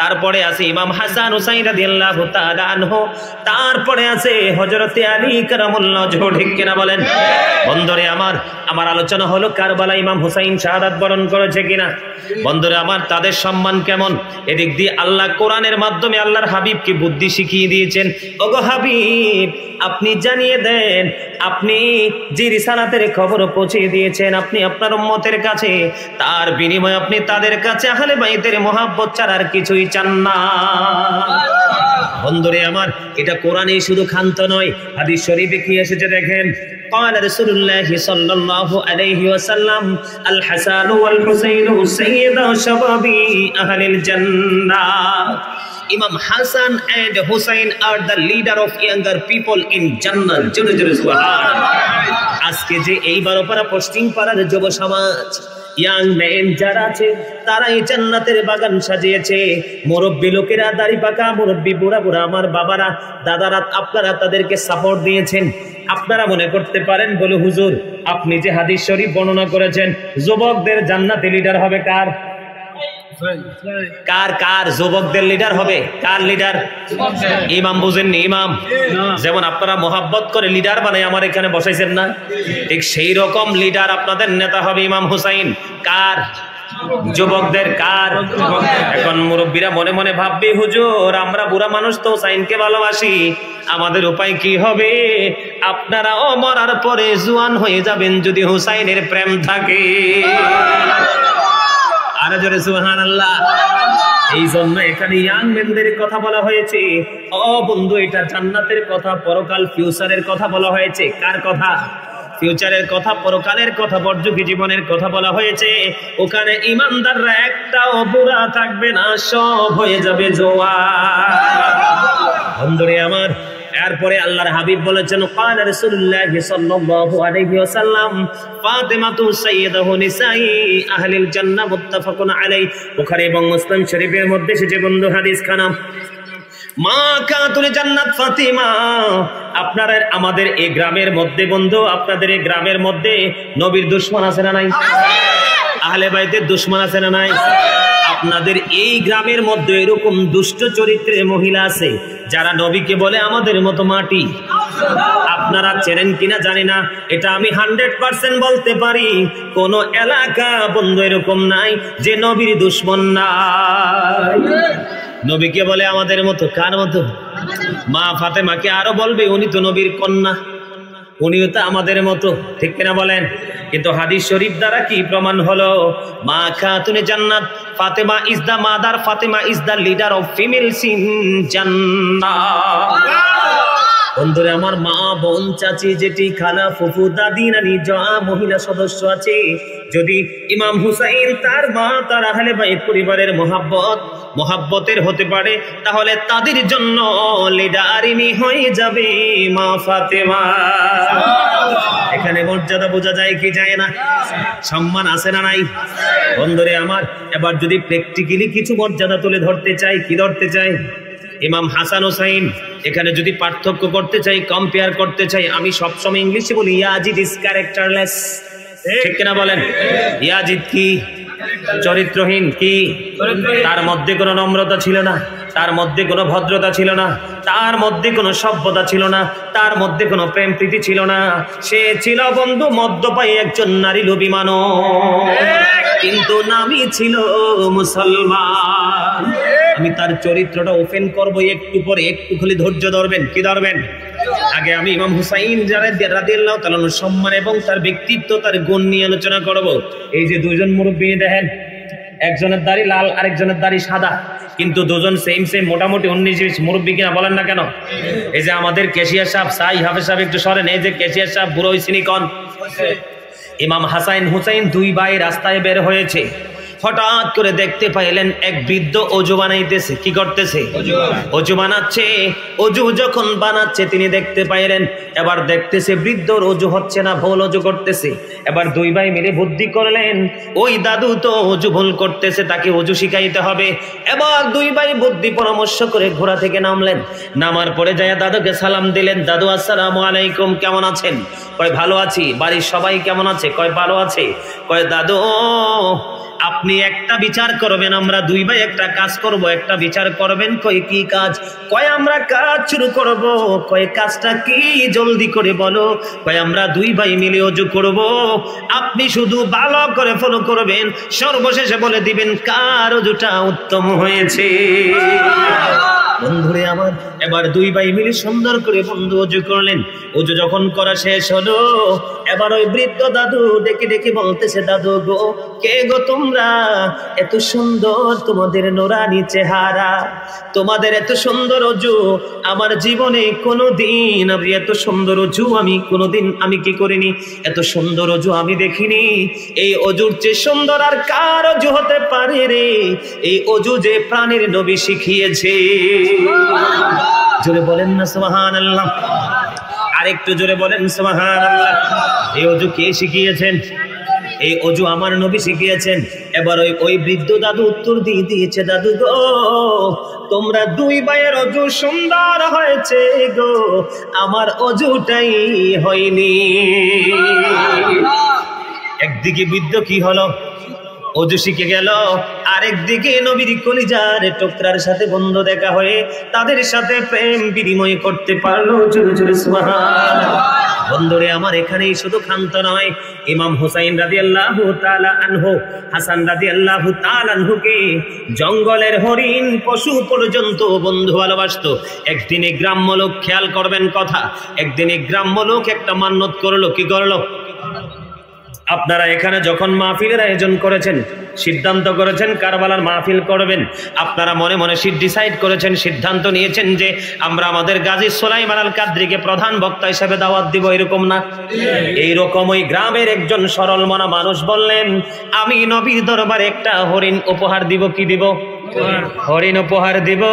তারপরে আছে ইমাম হাসান হুসাইন রাদিয়াল্লাহু তাআলা আনহু, তারপরে আছে হযরতে আলী কারামাল্লাহু ওয়াজহু। ঠিক কিনা বলেন? বন্ধুরে আমার আলোচনা হলো কারবালা ইমাম হুসাইন শাহাদাত বরণ করেছে কিনা। বন্ধুরে আমার, তাদের সম্মান কেমন এদিক দিয়ে আল্লাহ কোরআনের মাধ্যমে আল্লাহর হাবিবকে বুদ্ধি শিখিয়ে দিয়েছেন। ওগো হাবিব, আপনি জানিয়ে দেন, আপনি যে রিসালাতের খবর পৌঁছে দিয়েছেন আপনি আপনার উম্মতের কাছে, তার বিনিময়ে আপনি তাদের কাছে আহলে বাইতের মুহাব্বত ছাড়া আর কিছুই চান না। বন্ধুরে আমার, এটা কোরআনেই শুধু ক্ষান্ত নয়, হাদিস শরীফে কি এসেছে দেখেন। قال رسول الله صلى الله عليه وسلم الحسن والحسين سيدا شباب أهل الجنة. Imam Hassan and Hussein are the leader of younger people in Jannah. জোরে জোরে সুবহানাল্লাহ। আজকে যে এই বারোপাড়া পশ্চিম পাড়ার যুব সমাজ, ইয়াং মেন যারা আছে, তারা এই জান্নাতের বাগান সাজিয়েছে। মুরব্বী লোকেরা, দাড়ি পাকা মুরব্বী, বুড়া বুড়া আমার বাবারা, দাদারা, আপনারা তাদেরকে সাপোর্ট দিয়েছেন। আপনারা মনে করতে পারেন বলে হুজুর আপনি যে হাদিস শরীফ বর্ণনা করেছেন যুবকদের জান্নাতে লিডার হবে কার? কার যুবকদের লিডার হবে? কার লিডার? ইমাম বুঝেননি? ইমাম যেমন আপনারা মোহাব্বত করে লিডার বানাই আমার এখানে বসাইছেন না, ঠিক সেই রকম লিডার আপনাদের নেতা হবে ইমাম হুসাইন। কার? যুবকদের। কার? এখন মুরব্বীরা মনে মনে ভাববে হুজুর আমরা বুড়া মানুষ তো হুসাইনকে ভালোবাসি, আমাদের উপায় কি হবে? আপনারাও মরার পরে জওয়ান হয়ে যাবেন যদি হুসাইনের প্রেম থাকে। আরে জোরে সুবহানাল্লাহ। এই জন্য এখানে ইয়াং মেনদের কথা বলা হয়েছে। ও বন্ধু, এটা জান্নাতের কথা, পরকাল ফিউচারের কথা বলা হয়েছে। কার কথা? ফিউচারের কথা, পরকালের কথা, বর্জকি জীবনের কথা বলা হয়েছে। ওখানে ইমানদাররা একটাও বুড়া থাকবে না, সব হয়ে যাবে জওয়ান। বন্ধুরে আমার, এরপরে আল্লাহর হাবিব বলেছেন قال رسول الله صلى الله عليه وسلم فاطمة سيدة نساء أهل الجنة متفق عليه। বুখারী এবং মুসলিম শরীফের মধ্যে এসেছে বন্ধু হাদিস খানা। মা খাতুনে জান্নাত ফাতিমা। আপনারা আমাদের এই গ্রামের মধ্যে বন্ধু, আপনাদের এই গ্রামের মধ্যে নবীর দুশমন আছে না নাই? আহলে বাইতের দুশমন আছে না নাই? আপনাদের এই গ্রামের মধ্যে এরকম দুষ্ট চরিত্রের মহিলা আছে যারা নবীকে বলে আমাদের মতো মাটি। আপনারা চেনেন কিনা জানি না, এটা আমি 100% বলতে পারি কোন এলাকা বন্ধু এরকম নাই যে নবীর দুশমন নাই। নবীকে বলে আমাদের মতো। কার মতো? মা ফাতেমাকে আরো বলবে উনি তো নবীর কন্যা, উনিও তো আমাদের মতো। ঠিক কিনা বলেন? কিন্তু হাদিস শরীফ দ্বারা কি প্রমাণ হলো? মা খাতুনে জান্নাত Fatema is the mother, Fatema is the leader of females in জান্নাহ। বন্ধুরে আমার, মা, বোন, চাচি, জেঠি, খালা, ফুফু, দাদি, নানি, যা মহিলা সদস্য আছে, যদি ইমাম হুসাইন তার মা, তার আহলে বাইত পরিবারের মোহাব্বতের হতে পারে, তাহলে তাদের জন্য লিডারিনী হয়ে যাবে মা ফাতেমা। এখানে মর্যাদা বোঝা যায় কি যায় না? সম্মান আছে না নাই? বন্ধুরে আমার, এবার যদি প্র্যাকটিক্যালি কিছু মর্যাদা তুলে ধরতে চাই, কি ধরতে চাই? ইমাম হাসান হুসাইন, এখানে যদি পার্থক্য করতে চাই, কম্পেয়ার করতে চাই, আমি সবসময় ইংলিশে বলি ইয়াজিদ ইজ ক্যারেক্টারলেস। ঠিক কিনা বলেন? ইয়াজিদ কি? চরিত্রহীন। কি? তার মধ্যে কোনো নম্রতা ছিল না, তার মধ্যে কোনো ভদ্রতা ছিল না, তার মধ্যে কোনো সভ্যতা ছিল না, তার মধ্যে কোনো প্রেম প্রীতি ছিল না। সে ছিল বন্ধু মদ্যপায়ী একজন নারী লোভী মানুষ, কিন্তু নামই ছিল মুসলমান। আমি তার চরিত্রটা ওপেন করবো একটু পরে, একটু খালি ধৈর্য ধরবেন। কি ধরবেন? আগে আমি ইমাম হুসাইন রাদিয়াল্লাহু তাআলা সম্মান এবং তার ব্যক্তিত্ব, তার গুণ নিয়ে আলোচনা করব। এই যে দুজন মুরব্বী দেখেন, একজনের দাড়ি লাল, আরেকজনের দাড়ি সাদা, কিন্তু দুজন সেম মোটামুটি 19-20 মুরব্বী কিনা বলেন না কেন? এই যে আমাদের ক্যাশিয়ার সাহেব, সাই হাফেজ সাহেব একটু সরেন, এই যে ক্যাশিয়ার সাহেব বুড়ো হইছিনি কন। ইমাম হাসান হুসাইন দুই ভাই রাস্তায় বের হয়েছে। হঠাৎ করে দেখতে পাইলেন এক বৃদ্ধ অজু বানাইতেছে। কি করতেছে? অজু বানাচ্ছে। অজু যখন বানাচ্ছে তিনি দেখতে পাইলেন, এবার দেখতেছে বৃদ্ধর অজু হচ্ছে না, ভুল অজু করতেছে। এবার দুই ভাই মিলে বুদ্ধি করলেন, ওই দাদু তো অজু ভুল করতেছে, তাকে অজু শিখাইতে হবে। এবার দুই ভাই বুদ্ধি পরামর্শ করে ঘোড়া থেকে নামলেন। নামার পরে যায় দাদুকে সালাম দিলেন, দাদু আসসালামু আলাইকুম, কেমন আছেন? কয় ভালো আছি। বাড়ির সবাই কেমন আছে? কয় ভালো আছে। কয় দাদু আপনি একটা বিচার করবেন, আমরা দুই ভাই একটা কাজ করব, একটা বিচার করবেন। কয় কি কাজ? কয় আমরা কাজ শুরু করব। কয় কাজটা কি? জলদি করে বলো। কয় আমরা দুই ভাই মিলে অজু করব, আপনি শুধু ভালো করে ফলো করবেন, সর্বশেষে বলে দিবেন কার অজুটা উত্তম হয়েছে। বন্ধুরে আমার, এবার দুই ভাই মিলে সুন্দর করে বন্ধু অজু করলেন। অজু যখন করা শেষ হলো, এবার ওই বৃদ্ধ দাদু ডেকে ডেকে বলতেছে, দাদু গো, কে গো তোমরা? এত সুন্দর তোমাদের নোরানি চেহারা, তোমাদের এত সুন্দর অজু আমার জীবনে কোনোদিন, এত সুন্দর অজু আমি কোনোদিন আমি কি করিনি, এত সুন্দর অজু আমি দেখিনি। এই অজুর চেয়ে সুন্দর আর কার অজু হতে পারে রে? এই অজু যে প্রাণের নবী শিখিয়েছে। জোরে বলেন না সুবহানাল্লাহ। আরেকটু জোরে বলেন সুবহানাল্লাহ। এই অজু কে শিখিয়েছেন? এই অজু আমার নবী শিখিয়েছেন। এবার ওই বৃদ্ধ দাদু উত্তর দিয়ে দিয়েছে, দাদু গো, তোমরা দুই ভাইয়ের অজু সুন্দর হয়েছে গো, আমার অজুটাই হয়নি। একদিকে বৃদ্ধ কি হলো? অজু শিখে গেল। আরেকদিকে নবীর কলিজার টুকরার সাথে বন্ধু দেখা হয়ে তাদের সাথে প্রেম বিনিময় করতে পারলো। জোরে জোরে সুবহানাল্লাহ। বন্ধুরে আমার, এখানেই শুধু ক্ষান্ত নয়, ইমাম হুসাইন রাদিয়াল্লাহু তাআলা আনহু, হাসান রাদিয়াল্লাহু তাআলা আনহুকে জঙ্গলের হরিণ পশু পর্যন্ত বন্ধু ভালোবাসতো। একদিনে গ্রাম্য লোক, খেয়াল করবেন কথা, একদিনে গ্রাম্য লোক একটা মান্যত করলো। কি করলো? আপনারা এখানে যখন মাহফিলের আয়োজন করেছেন, সিদ্ধান্ত করেছেন কারবালার মাহফিল করবেন, আপনারা মনে মনে ডিসাইড করেছেন, সিদ্ধান্ত নিয়েছেন যে আমরা আমাদের গাজী সুলাইমান আল কাদরিকে প্রধান বক্তা হিসেবে দাওয়াত দিব, এরকম না? এইরকম ওই গ্রামের একজন সরল মনা মানুষ বললেন, আমি নবীর দরবারে একটা হরিণ উপহার দিব। কি দিব? হরিণ উপহার দিব।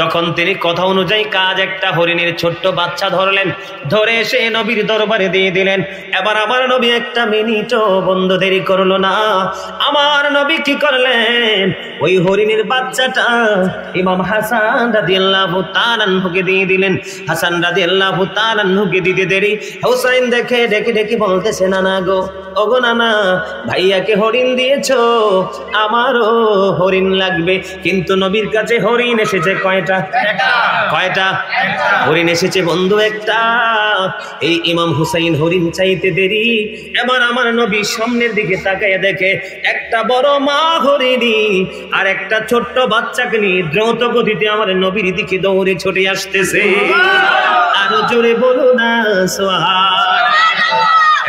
যখন তিনি কথা অনুযায়ী কাজ, একটা হরিণের ছোট্ট বাচ্চা ধরলেন, ধরে এসে নবীর দরবারে দিয়ে দিলেন। এবার আমার নবী একটা মিনিটও বন্ধ দেরি করলো না। আমার নবী কি করলেন? ওই হরিণের বাচ্চাটা ইমাম হাসান রাদিয়াল্লাহু তাআলা আনহুকে দিয়ে দিলেন। হাসান রাদিয়াল্লাহু তাআলা আনহুকে দিতে দেরি, হুসাইন দেখে ডেকে ডেকে বলতেছে, নানা গো, ওগো নানা, ভাইয়াকে হরিণ দিয়েছো, আমারও হরিণ লাগবে। কিন্তু নবীর কাছে হরিণ এসেছে কয়টা? কয়টা হরিণ এসেছে বন্ধু? একটা। এই ইমাম হুসাইন হরিণ চাইতে দেরি। এবার আমার নবী সামনের দিকে তাকায় দেখে একটা বড় মা হরিণী আর একটা ছোট্ট বাচ্চাকে নিয়ে দ্রুত গতিতে আমার নবীর দিকে দৌড়ে ছুটে আসতেছে। আরো জোরে বলো না সুবহানাল্লাহ।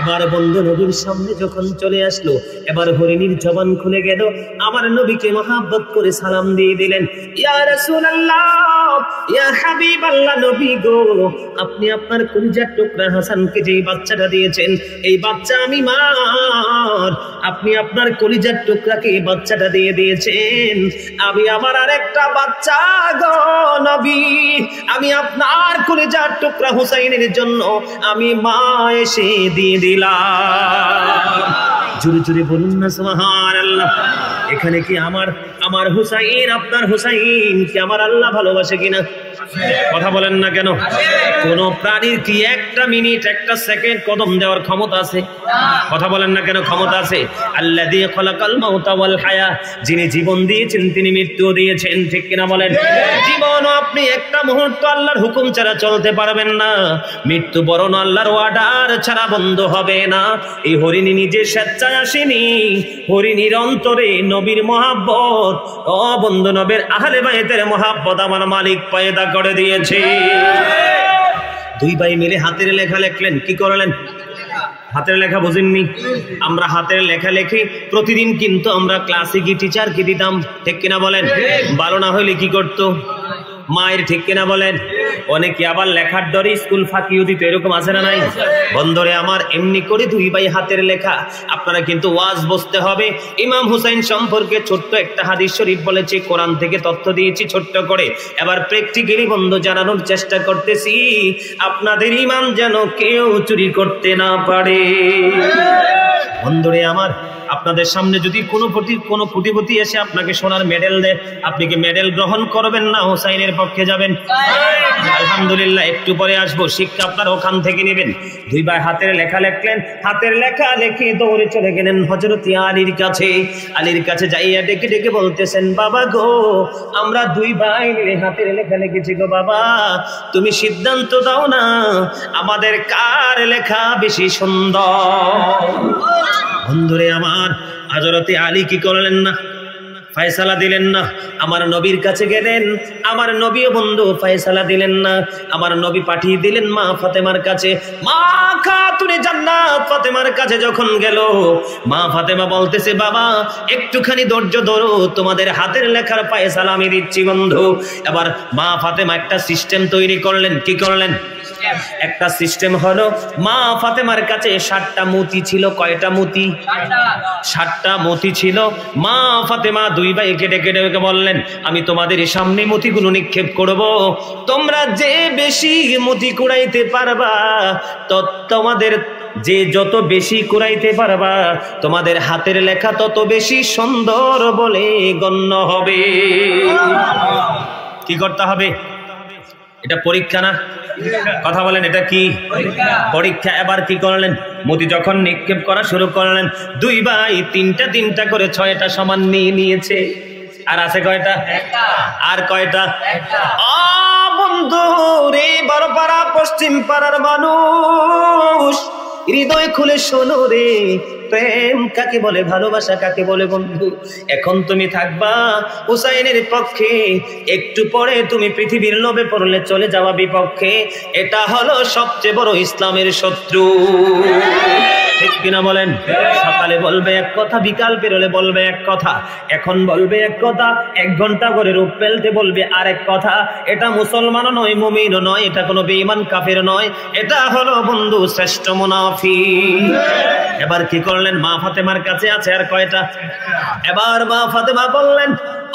এবার বন্ধু নবীর সামনে যখন চলে আসলো, এবার হরিণীর জবান খুলে গেল। আমার নবীকে মহাব্বত করে সালাম দিয়ে দিলেন, ইয়া রাসূলুল্লাহ, ইয়া হাবিবাল্লাহ, নবী গো, আপনি আপনার কলিজার টুকরা হাসানকে যেই বাচ্চাটা দিয়েছেন, এই বাচ্চা আমি মার। আপনি আপনার কলিজার টুকরাকে এই বাচ্চাটা দিয়ে দিয়েছেন, আমি আমার আরেকটা বাচ্চা গো নবী, আমি আপনার কলিজার টুকরা হুসাইনের জন্য আমি মা এসে দিয়ে দিলাম। জোরে জোরে বলুন না সুবহানাল্লাহ। এখানে কি আমার হুসাইন, আপনার হুসাইন কি আমার আল্লাহ ভালোবাসে কিনা? কথা বলেন না কেন? কোন প্রাণীর কি একটা মিনিট, একটা সেকেন্ড কদম দেওয়ার ক্ষমতা আছে? কথা বলেন না কেন? ক্ষমতা আছে। আল্লাযী খালাকাল মাউতা ওয়াল হায়া, যিনি জীবন দিয়েছেন তিনি মৃত্যু দিয়েছেন, ঠিক কিনা বলেন? জীবনও আপনি একটা মুহূর্ত আল্লাহর হুকুম ছাড়া চলতে পারবেন না, মৃত্যু বরণ আল্লাহর অর্ডার ছাড়া বন্ধ হবে না। এই হরিণী নিজে স্বেচ্ছায় আসেনি, হরিণীর অন্তরে নবীর মহাব্বত, ও বন্ধু নবীর আহলে বাইতের মহাব্বত আমার মালিক পয়দা করে দিয়েছে। দুই ভাই মিলে হাতের লেখা লিখলেন। কি করলেন? হাতের লেখা বুঝেননি? আমরা হাতের লেখা লেখি প্রতিদিন, কিন্তু আমরা ক্লাসে কি টিচারকে দিতাম, ঠিক কিনা বলেন? ভালো না হইলে কি করতো? মায়ের, ঠিক কিনা বলেন? অনেকে আবার লেখার দরে স্কুল ফাঁকিও দিত, এরকম আছে না নাই? বন্ধুরে আমার, এমনি করে দুই ভাই হাতের লেখা। আপনারা কিন্তু ওয়াজ বুঝতে হবে। ইমাম হুসাইন সম্পর্কে ছোট্ট একটা হাদিস শরীফ বলেছি, কোরআন থেকে তথ্য দিয়েছি ছোট্ট করে। এবার প্র্যাকটিক্যালি বন্ধু জানানোর চেষ্টা করতেছি, আপনাদের ইমান যেন কেউ চুরি করতে না পারে। বন্ধুরে আমার, আপনাদের সামনে যদি কোনো কোটিপতি এসে আপনাকে সোনার মেডেল দেয়, আপনি কি মেডেল গ্রহণ করবেন না হুসাইনের পক্ষে যাবেন? আলহামদুলিল্লাহ, একটু পরে আসবো, শিক্ষা আপনার ওখান থেকে নেবেন। দুই ভাই হাতের লেখা লিখলেন, হাতের লেখা লিখে দৌড়ে চলে গেলেন হযরত আলীর কাছে। আলীর কাছে যাইয়া ডেকে ডেকে বলতেছেন, বাবা গো, আমরা দুই ভাই মিলে হাতের লেখা লিখেছি গো বাবা, তুমি সিদ্ধান্ত দাও না আমাদের কার লেখা বেশি সুন্দর। বন্ধুরে আমার, হযরত আলী কি করলেন না? ফয়সালা দিলেন না। আমার নবীর কাছে গেলেন, আমার নবীও বন্ধু ফয়সালা দিলেন না। আমার নবী পাঠিয়ে দিলেন মা ফাতেমার কাছে। মা খাতুনে জান্নাত ফাতেমার কাছে যখন গেল, মা ফাতেমা বলতেছে, বাবা একটুখানি ধৈর্য ধরো, তোমাদের হাতের লেখার ফয়সালা আমি দিচ্ছি বন্ধু। এবার মা ফাতেমা একটা সিস্টেম তৈরি করলেন। কি করলেন? একটা সিস্টেম হলো, মা ফাতেমার কাছে 7টা মতি ছিল। কয়টা মতি? 7টা মতি ছিল। মা ফাতেমা দুই ভাইকে ডেকে ডেকে বললেন, আমি তোমাদের সামনে মতিগুলো নিক্ষেপ করব, তোমরা যে বেশি মতি কুড়াইতে পারবা, তোমাদের যে যত বেশি কুড়াইতে পারবা, তোমাদের হাতের লেখা তত বেশি সুন্দর বলে গণ্য হবে। কি করতে হবে? এটা পরীক্ষা না? কথা বলেন, এটা কি পরীক্ষা? এবার কি করলেন? মতি যখন নিক্ষেপ করা শুরু করলেন, দুই ভাই তিনটা করে 6টা সমান নিয়ে নিয়েছে। আর আছে কয়টা? আর কয়টা? বন্ধু রে, বড় পাড়া পশ্চিম পাড়ার মানুষ, হৃদয় খুলে শোনো রে, প্রেম কাকে বলে, ভালোবাসা কাকে বলে বন্ধু। এখন তুমি থাকবা হুসাইনের পক্ষে, একটু পরে তুমি পৃথিবীর লোভে পড়লে চলে যাওয়া বিপক্ষে। এটা হলো সবচেয়ে বড় ইসলামের শত্রু। ঠিক কিনা বলেন? সকালে বলবে এক কথা, বিকাল পেরোলে বলবে এক কথা, এখন বলবে এক কথা, 1 ঘন্টা করে রূপ পেলতে বলবে আরেক কথা। এটা মুসলমানও নয়, মুমিনও নয়, এটা কোনো বেঈমান কাফের নয়, এটা হলো বন্ধু শ্রেষ্ঠ মুনাফিক। এবার কি করলেন? মা ফাতেমার কাছে আছে আর কয়টা? এবার মা ফাতেমা বললেন,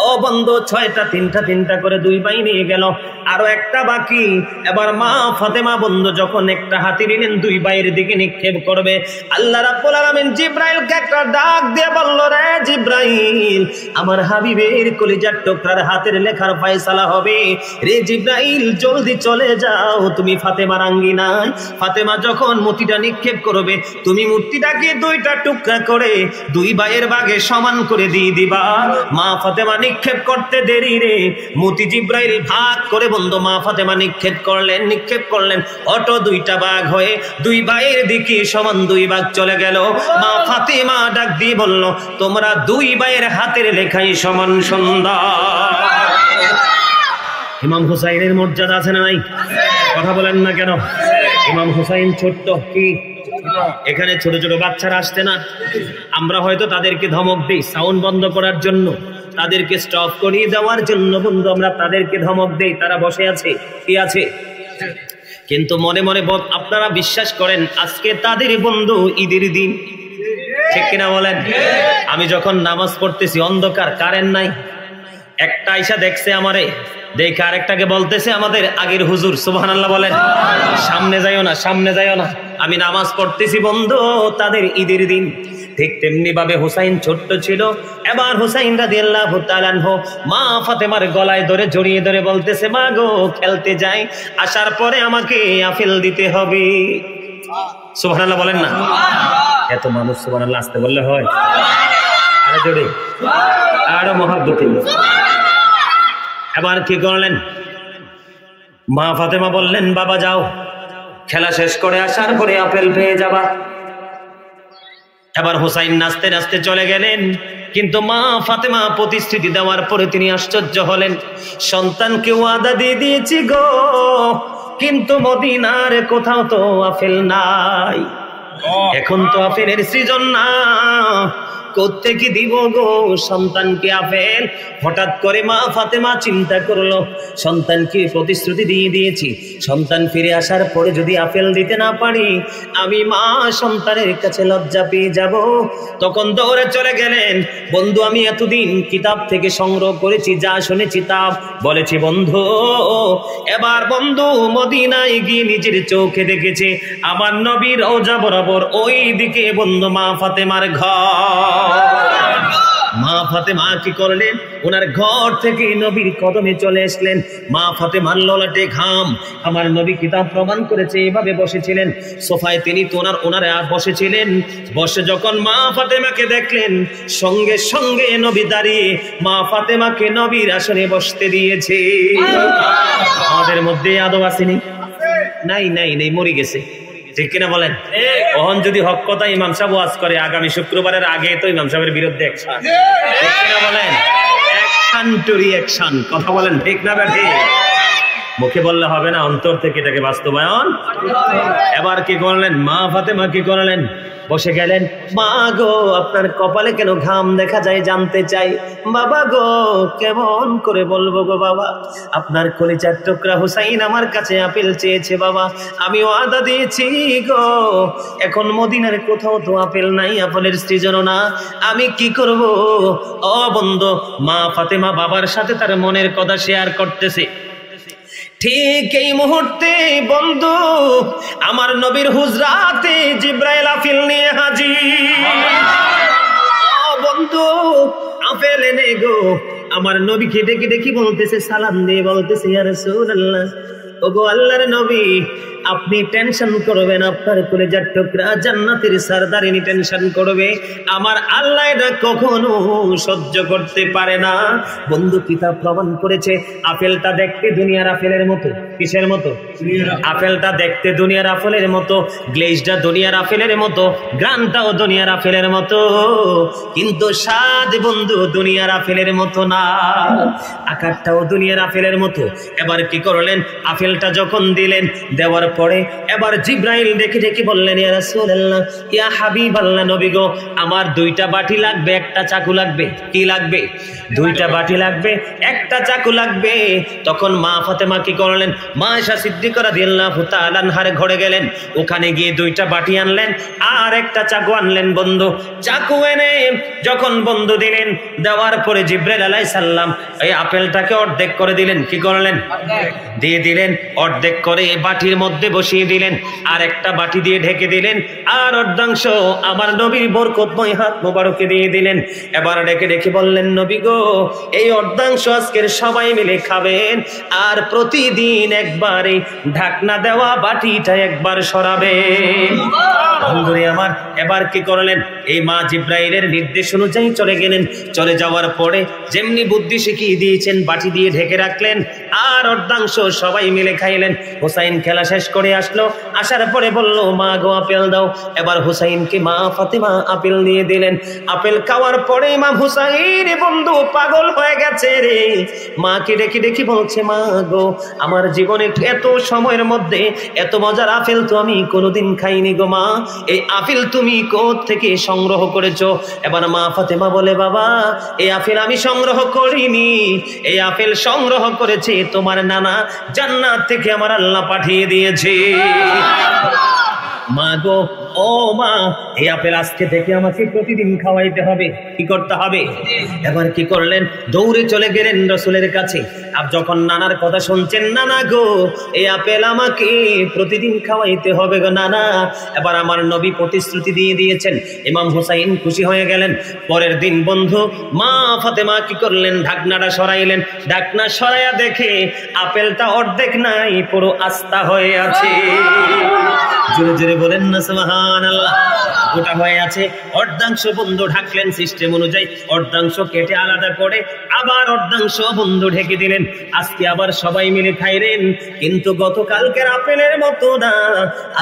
ও বন্ধু 6টা, তিনটা করে দুই ভাই নিয়ে গেল, আরো একটা বাকি। এবার মা ফাতেমা বন্ধু যখন একটা হাতি নিলেন, দুই ভাইয়ের দিকে নিক্ষেপ করবে, আল্লাহ রাব্বুল আলামিন জিব্রাইলকে একটা ডাক দিয়ে বলল, রে জিব্রাইল, আমার হাবিবের কলিজার টুকরার হাতের লেখার ফয়সালা হবে। রে জিব্রাইল, জলদি চলে যাও তুমি ফাতেমার আঙ্গিনায়। ফাতেমা যখন মূর্তিটা নিক্ষেপ করবে, তুমি মূর্তিটাকে 2টা টুকরা করে দুই ভাইয়ের ভাগে সমান করে দিয়ে দিবা। মা ফাতেমা নিক্ষেপ করতে দেরি রে, মতি জিব্রাইল ভাগ করে বন্ধু মা ফাতেমা নিক্ষেপ করলেন। অটো 2টা ভাগ হয়ে দুই ভাইয়ের দিকে সমান 2 ভাগ চলে গেল। মা ফাতেমা ডাক দিয়ে বলল, তোমরা দুই ভাইয়ের হাতের লেখাই সমান সুন্দর। ইমাম হুসাইনের মর্যাদা আছে না নাই? কথা বলেন না কেন? ইমাম হুসাইন ছোট্ট, কি এখানে ছোট ছোট বাচ্চারা আসতে না, আমরা হয়তো তাদেরকে ধমক দিই সাউন্ড বন্ধ করার জন্য, তাদেরকে স্টপ করিয়ে দেওয়ার জন্য বন্ধু আমরা তাদেরকে ধমক দেই, তারা বসে আছে, কি আছে, কিন্তু মনে মনে আপনারা বিশ্বাস করেন আজকে তাদের বন্ধু ঈদের দিন, ঠিক কিনা বলেন? আমি যখন নামাজ পড়তেছি, অন্ধকার, কারেন্ট নাই, একটা আইসা দেখছে আমারে, দেখে আরেকটাকে বলতেছে আমাদের আগের হুজুর, সুবহানাল্লাহ বলেন, সামনে যাইও না, সামনে যাইও না। আমি নামাজ পড়তেছি বন্ধু, তাদের ঈদের দিন। ঠিক তেমনি ভাবে হুসাইন ছোট্ট ছিল। এবার হুসাইন রাদিয়াল্লাহু তাআলা আনহু মা ফাতেমার গলায় ধরে জড়িয়ে ধরে বলতেছে, মা গো, খেলতে যাই, আসার পরে আমাকে আপেল দিতে হবে। সুবহানাল্লাহ বলেন না? এত মানুষ সুবহানাল্লাহ আসতে বললে হয়? আরে জোরে, আরো মহব্বতে। এবার কি করলেন? মা ফাতেমা বললেন, বাবা যাও, খেলা শেষ করে আসার পরে আপেল পেয়ে যাবা। এবার হুসাইন নাচতে নাচতে চলে গেলেন, কিন্তু মা ফাতেমা প্রতিশ্রুতি দেওয়ার পরে তিনি আশ্চর্য হলেন। সন্তানকে ওয়াদা দিয়ে দিয়েছি গো, কিন্তু মদিনার কোথাও তো আপেল নাই, এখন তো আপেলের সিজন না, কোত্থেকে দিব গো সন্তানকে আপেল? হঠাৎ করে মা ফাতেমা চিন্তা করলো, সন্তানকে প্রতিশ্রুতি দিয়ে দিয়েছি, সন্তান ফিরে আসার পরে যদি আপেল দিতে না পারি আমি মা সন্তানের কাছে লজ্জা পেয়ে যাব। তখন দৌড়ে চলে গেলেন, বন্ধু আমি এতদিন কিতাব থেকে সংগ্রহ করেছি, যা শুনেছি তা বলেছি বন্ধু। এবার বন্ধু মদিনায় গিয়ে নিজের চোখে দেখেছে আমার নবীর রওজা বরাবর ওই দিকে বন্ধু মা ফাতেমার ঘর। মা ফাতেমা কি করলেন, ওনার ঘর থেকে নবীর কদমে চলে আসলেন। মা ফাতেমার ললাটে ঘাম, আমার নবী কিতাব প্রমাণ করেছে এভাবে বসেছিলেন সোফায়, তিনি তো ওনারা বসেছিলেন। বসে যখন মা ফাতেমাকে দেখলেন সঙ্গে সঙ্গে নবী দাঁড়িয়ে মা ফাতেমাকে নবীর আসনে বসতে দিয়েছে। আমাদের মধ্যে আদব আসেনি? নাই নাই নেই, মরে গেছে, ঠিক কিনা বলেন? ওহন যদি হক কথা ইমাম সাহেব ওয়াজ করে আগামী শুক্রবারের আগে তো ইমাম সাহেবের বিরুদ্ধে অ্যাকশন, ঠিক কিনা বলেন? অ্যাকশন টু রিঅ্যাকশন, কথা বলেন ঠিক না ব্যাঠি? মুখে বললে হবে না, অন্তর থেকে এটাকে বাস্তবায়ন। এবার কি করলেন মা ফাতেমা, কি করলেন? বসে গেলেন। মা গো আপনার কপালে কেন ঘাম দেখা যায় জানতে চাই। বাবা গো কেমন করে বলবো গো বাবা, আপনার কলিজার টুকরা হুসাইন আমার কাছে আপেল চেয়েছে বাবা, আমি ওয়াদা দিয়েছি গো, এখন মদিনার কোথাও তো আপেল নাই, আপেলের সৃজন না, আমি কি করব? ও বন্ধু, মা ফাতেমা বাবার সাথে তার মনের কথা শেয়ার করতেছে। ঠিক এই মুহূর্তে বন্ধু আমার নবীর হুজরাতে জিব্রাইল আপেল নিয়ে হাজির। বন্ধু আপেল এনে গো আমার নবীকে ডেকে ডেকে বলতেছে, সালাম দিয়ে বলতেছে, ইয়া রাসূলুল্লাহ, ওগো আল্লাহর নবী আপনি টেনশন করবেন, আপনার কলিজার টুকরা জান্নাতের সরদারিনী টেনশন করবে, আমার আল্লাহ এটা কখনো সহ্য করতে পারে না। বন্ধু কিতাব প্রমাণ করেছে আপেলটা দেখতে দুনিয়ার আপেলের মতো। কিসের মতো? আপেলটা দেখতে দুনিয়ার আপেলের মতো, গ্লেজটা দুনিয়ার আপেলের মতো, গ্রানটাও দুনিয়ার আপেলের মতো, কিন্তু স্বাদ বন্ধু দুনিয়ার আপেলের মতো না, আকারটাও দুনিয়ার আপেলের মতো। এবার কি করলেন, আপেলটা যখন দিলেন, দেওয়ার পরে এবার জিব্রাইল ডেকে ডেকে বললেন, ইয়া রাসূলুল্লাহ, ইয়া হাবিবাল্লাহ, নবী গো আমার দুইটা বাটি লাগবে, একটা চাকু লাগবে। কি লাগবে? দুইটা বাটি লাগবে, একটা চাকু লাগবে। তখন মা ফাতেমা কি করলেন, মা আয়েশা সিদ্দিকা রাদিয়াল্লাহু তাআলা আনহার ঘরে গেলেন, ওখানে গিয়ে দুইটা বাটি আনলেন আর একটা চাকু আনলেন। বন্ধু চাকু এনে যখন বন্ধু দিলেন, দেওয়ার পরে জিব্রাইল আলাইহিস সালাম এই আপেলটাকে অর্ধেক করে দিলেন। কি করলেন? দিয়ে দিলেন, অর্ধেক করে বাটির মধ্যে বসিয়ে দিলেন, আর একটা বাটি দিয়ে ঢেকে দিলেন, আর অর্ধাংশ আমার নবীর বরকতময় হাত মোবারকে দিয়ে দিলেন। এবার ডেকে ডেকে বললেন, নবী গো এই অর্ধাংশ আজকের সবাই মিলে খাবেন, আর প্রতিদিন একবারে ঢাকনা দেওয়া বাটিটা একবার সরাবেন। বন্ধুরে আমার, এবার কি করলেন, এই মা জিব্রাইলের নির্দেশ অনুযায়ী চলে গেলেন। চলে যাওয়ার পরে যেমনি বুদ্ধি শিখিয়ে দিয়েছেন, বাটি দিয়ে ঢেকে রাখলেন, আর অর্ধাংশ সবাই মিলে খাইলেন। হুসাইন খেলা শেষ করে আসলো, আসার পরে বলল, মা গো আপেল দাও। এবার হুসাইনকে মা ফাতেমা আপেল দিয়ে দিলেন। আপেল খাওয়ার পরে ইমাম হুসাইন বন্ধু পাগল হয়ে গেছে রে, মাকে ডেকে ডেকে বলছে, মা গো আমার জীবনে এত সময়ের মধ্যে এত মজার আপেল তো আমি কোনোদিন খাইনি গো মা, এই আপেল তুমি কোথা থেকে সংগ্রহ করেছো? এবার মা ফাতেমা বলে, বাবা এই আপেল আমি সংগ্রহ করিনি, এই আপেল সংগ্রহ করেছে তোমার নানা, জান্নাত থেকে আমার আল্লাহ পাঠিয়ে দিয়েছে। মা গো, ও মা এই আপেল আজকে থেকে আমাকে প্রতিদিন খাওয়াইতে হবে। কি করতে হবে? এবার কি করলেন, দৌড়ে চলে গেলেন রাসূলের কাছে। আর যখন নানার কথা শুনছেন, নানা গো এই আপেল আমাকে প্রতিদিন খাওয়াইতে হবে গো নানা। এবার আমার নবী প্রতিশ্রুতি দিয়ে দিয়েছেন। ইমাম হুসাইন খুশি হয়ে গেলেন। পরের দিন বন্ধু মা ফাতেমা কি করলেন, ঢাকনাটা সরাইলেন। ঢাকনা সরাইয়া দেখে আপেলটা অর্ধেক নাই, পুরো আস্তা হয়ে আছে। জোরে জোরে বলেন না সুবহানাল্লাহ। গোটা হয়ে আছে, অর্ধাংশ বন্ধু ঢাকলেন সিস্টেম অনুযায়ী, অর্ধাংশ কেটে আলাদা করে আবার অর্ধাংশ বন্ধু ঢেকে দিলেন। আজকে আবার সবাই মিলে খাইলেন, কিন্তু গতকালকের আপেলের মতো না,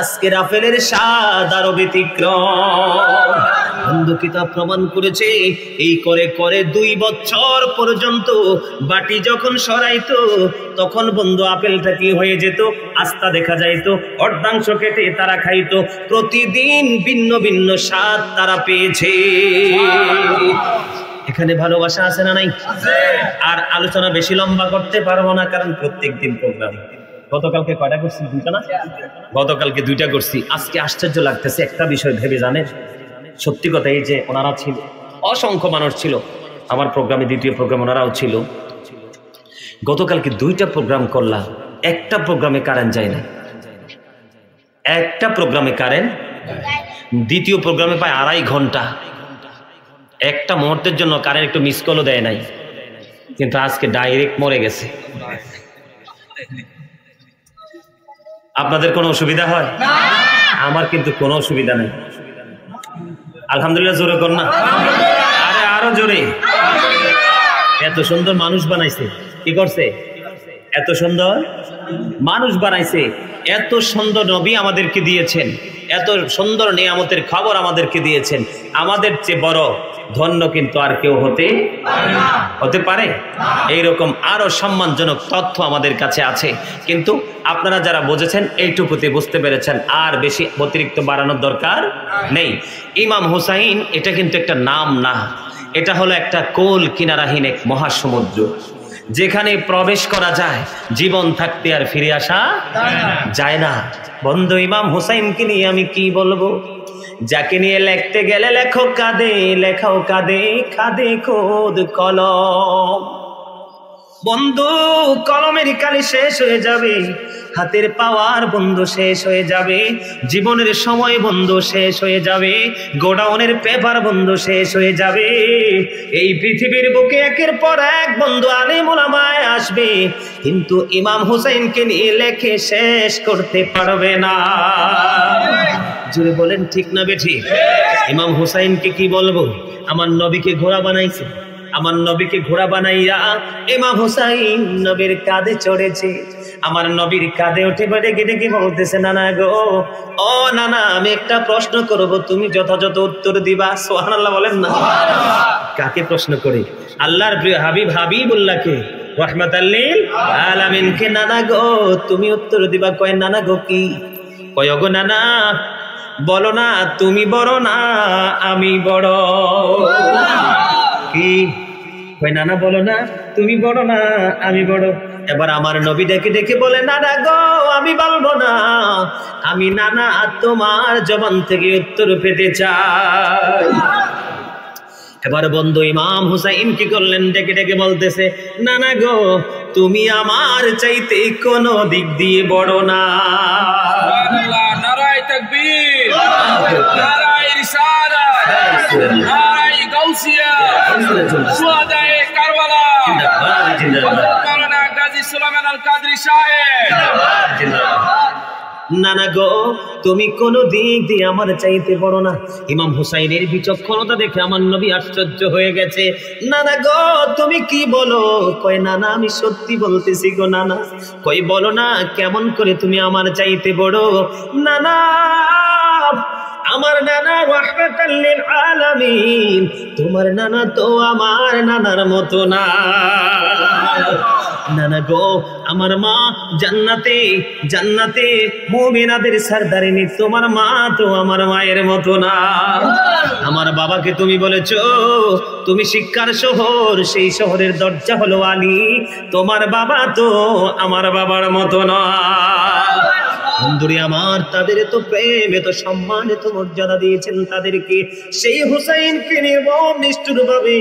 আজকের আপেলের স্বাদ আরো ব্যতিক্রম। বন্ধু কিতাব প্রমাণ করেছে এই করে করে 2 বছর পর্যন্ত বাটি যখন সরাইতো তখন বন্ধু আপেলটা কি হয়ে যেত, আস্তা দেখা যাইতো, অর্ধাংশ কেটে তারা খাইতো। প্রতিদিন ভিন্ন ভিন্ন স্বাদ তারা পেয়েছে। এখানে ভালোবাসা আছে না নাই? আর আলোচনা বেশি লম্বা করতে পারবো না, কারণ প্রত্যেকদিন প্রোগ্রাম। গতকালকে কয়টা করছি? 2টা না? গতকালকে 2টা করছি। আজকে আশ্চর্য লাগতেছে একটা বিষয় ভেবে, জানেন? সত্যি কথা, এই যে ওনারা ছিল, অসংখ্য মানুষ ছিল আমার প্রোগ্রামে, দ্বিতীয় প্রোগ্রাম ওনারাও ছিল। গতকালকে 2টা প্রোগ্রাম করলাম, একটা প্রোগ্রামে কারেন্ট যায় না, একটা প্রোগ্রামে কারেন্ট, দ্বিতীয় প্রোগ্রামে প্রায় 2.5 ঘন্টা, একটা মুহূর্তের জন্য কারেন্ট একটু মিস কলও দেয় নাই। কিন্তু আজকে ডাইরেক্ট মরে গেছে। আপনাদের কোনো অসুবিধা হয়? আমার কিন্তু কোনো অসুবিধা নেই। আলহামদুলিল্লাহ জোরে কর না, আরে আরো জোরে। এত সুন্দর মানুষ বানাইছে, কি করছে? এত সুন্দর মানুষ বানাইছে, এত সুন্দর নবী আমাদেরকে দিয়েছেন, এত সুন্দর নিয়ামতের খবর আমাদেরকে দিয়েছেন। আমাদের চেয়ে বড় ধন্য কিন্তু আর কেউ হতে পারে? এইরকম আরো সম্মানজনক তথ্য আমাদের কাছে আছে, কিন্তু আপনারা যারা বুঝেছেন এইটুকুতে বুঝতে পেরেছেন, আর বেশি অতিরিক্ত বাড়ানোর দরকার নেই। ইমাম হুসাইন এটা কিন্তু একটা নাম না, এটা হলো একটা কোল কিনারাহীন এক মহাসমুদ্র, যেখানে প্রবেশ করা যায়, জীবন থাকতে আর ফিরে আসা যায় না। বন্ধু ইমাম হুসাইনকে নিয়ে আমি কি বলবো, যাকে নিয়ে লিখতে গেলে লেখক কাঁদে, লেখাও কাঁদে, কাঁদে খোদ কলম। বন্ধু কলমের কালি শেষ হয়ে যাবে, হাতের পাওয়ার বন্ধু শেষ হয়ে যাবে, জীবনের সময় বন্ধু শেষ হয়ে যাবে, গোডাউনের পেপার বন্ধু শেষ হয়ে যাবে। এই পৃথিবীর বুকে একের পর এক বন্ধু আলেম ওলামায়ে আসবে, কিন্তু ইমাম হুসাইনকে নিয়ে লেখে শেষ করতে পারবে না। জোরে বলেন ঠিক না বেঠিক? ইমাম হুসাইনকে কি বলবো? আমার নবীকে ঘোড়া বানাইছে, আমার নবীকে ঘোড়া বানাইয়া ইমাম হুসাইন নবীর কাঁধে চড়েছে। আমার নবীর কাঁধে উঠে ডেকে ডেকে বলতেছে, নানা গো, ও নানা, আমি একটা প্রশ্ন করব, তুমি যথাযথ উত্তর দিবা। সুবহানাল্লাহ বলেন না? কাকে প্রশ্ন করে? আল্লাহর প্রিয় হাবিব হাবিবুল্লাহকে, রাহমাতাল লিল আলামিনকে। নানা গো, তুমি উত্তর দিবা। কয় নানা গো কি? কয় গো নানা, বলো না তুমি বড় না আমি বড়? কি কই? নানা বলো না তুমি বড় না আমি বড়? এবার আমার নবী ডেকে ডেকে বলে, নানা গো, আমি বলবো না, আমি নানা তোমার জবান থেকে উত্তর পেতে চাই। এবার বন্ধু ইমাম হুসাইন কি করলেন? ডেকে ডেকে বলতেছে, নানা গো, তুমি আমার চাইতে কোনো দিক দিয়ে বড় না। নারায়ে তাকবীর, নারায়ে রিসালাত, নারায়ে গাউসিয়া, সুহাদায়ে কারবালা, মাওলানা গাজী সুলাইমান আল কাদরি সাহেব। নানা গো, তুমি কোন দিক দিয়ে আমার চাইতে বড় না। ইমাম হুসাইনের বিচক্ষণতা দেখে আমার নবী আশ্চর্য হয়ে গেছে। নানা গো, তুমি কি বলো? কয় নানা, আমি সত্যি বলতেছি গো নানা। কই বলো না, কেমন করে তুমি আমার চাইতে বড়? নানা, আমার নানা রাহমাতাল লিল আলামিন, তোমার নানা তো আমার নানার মতো না। নানা গো, আমার মা জান্নাতে, জান্নাতে মুমিনাদের সরদারিনী, তোমার মা তো আমার মায়ের মতো না। আমার বাবাকে তুমি বলেছো তুমি শিক্ষার শহর, সেই শহরের দরজা হলো আলী, তোমার বাবা তো আমার বাবার মতো না। বন্ধুরে আমার, তাদের এত প্রেম, এত সম্মান, এত মর্যাদা দিয়েছেন তাদেরকে। সেই হুসাইনকে নির্মম নিষ্ঠুর ভাবে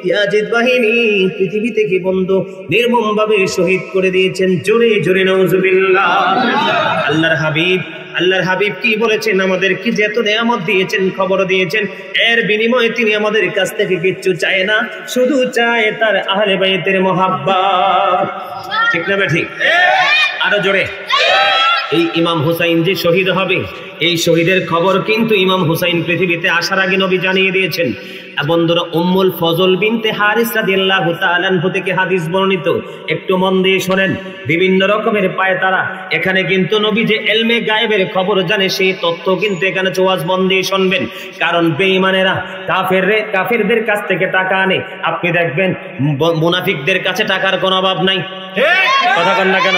ইয়াজিদ বাহিনী পৃথিবী থেকে বন্ধু নির্মম ভাবে শহীদ করে দিয়েছেন। জোরে জোরে নাউজুবিল্লাহ। আল্লাহর হাবিব কি বলেছেন? আমাদেরকে যে এত নিয়ামত দিয়েছেন, খবর দিয়েছেন, এর বিনিময়ে তিনি আমাদের কাছ থেকে কিচ্ছু চায় না, শুধু চায় তার আহলে বাইতের মহব্বত। ঠিক না ঠিক? আরো জোরে। এই ইমাম হুসাইন যে শহীদ হবে, এই শহীদের খবর কিন্তু ইমাম হুসাইন পৃথিবীতে আসার আগে নবী জানিয়ে দিয়েছেন। বন্ধুরা, উম্মুল ফজল বিনতে হারিস রাদিয়াল্লাহু তাআলা আনহু থেকে হাদিস বর্ণিত, একটু মন দিয়ে শোনেন। বিভিন্ন রকমের পায়তারা, এখানে কিন্তু নবী যে ইলমে গায়েবের খবর জানে সেই তথ্য কিন্তু এখানে ওয়াজ মন দিয়ে শুনবেন। কারণ বেঈমানেরা কাফেরদের কাছ থেকে টাকা আনে। আপনি দেখবেন মুনাফিকদের কাছে টাকার কোনো অভাব নাই। কথা বলেন না কেন?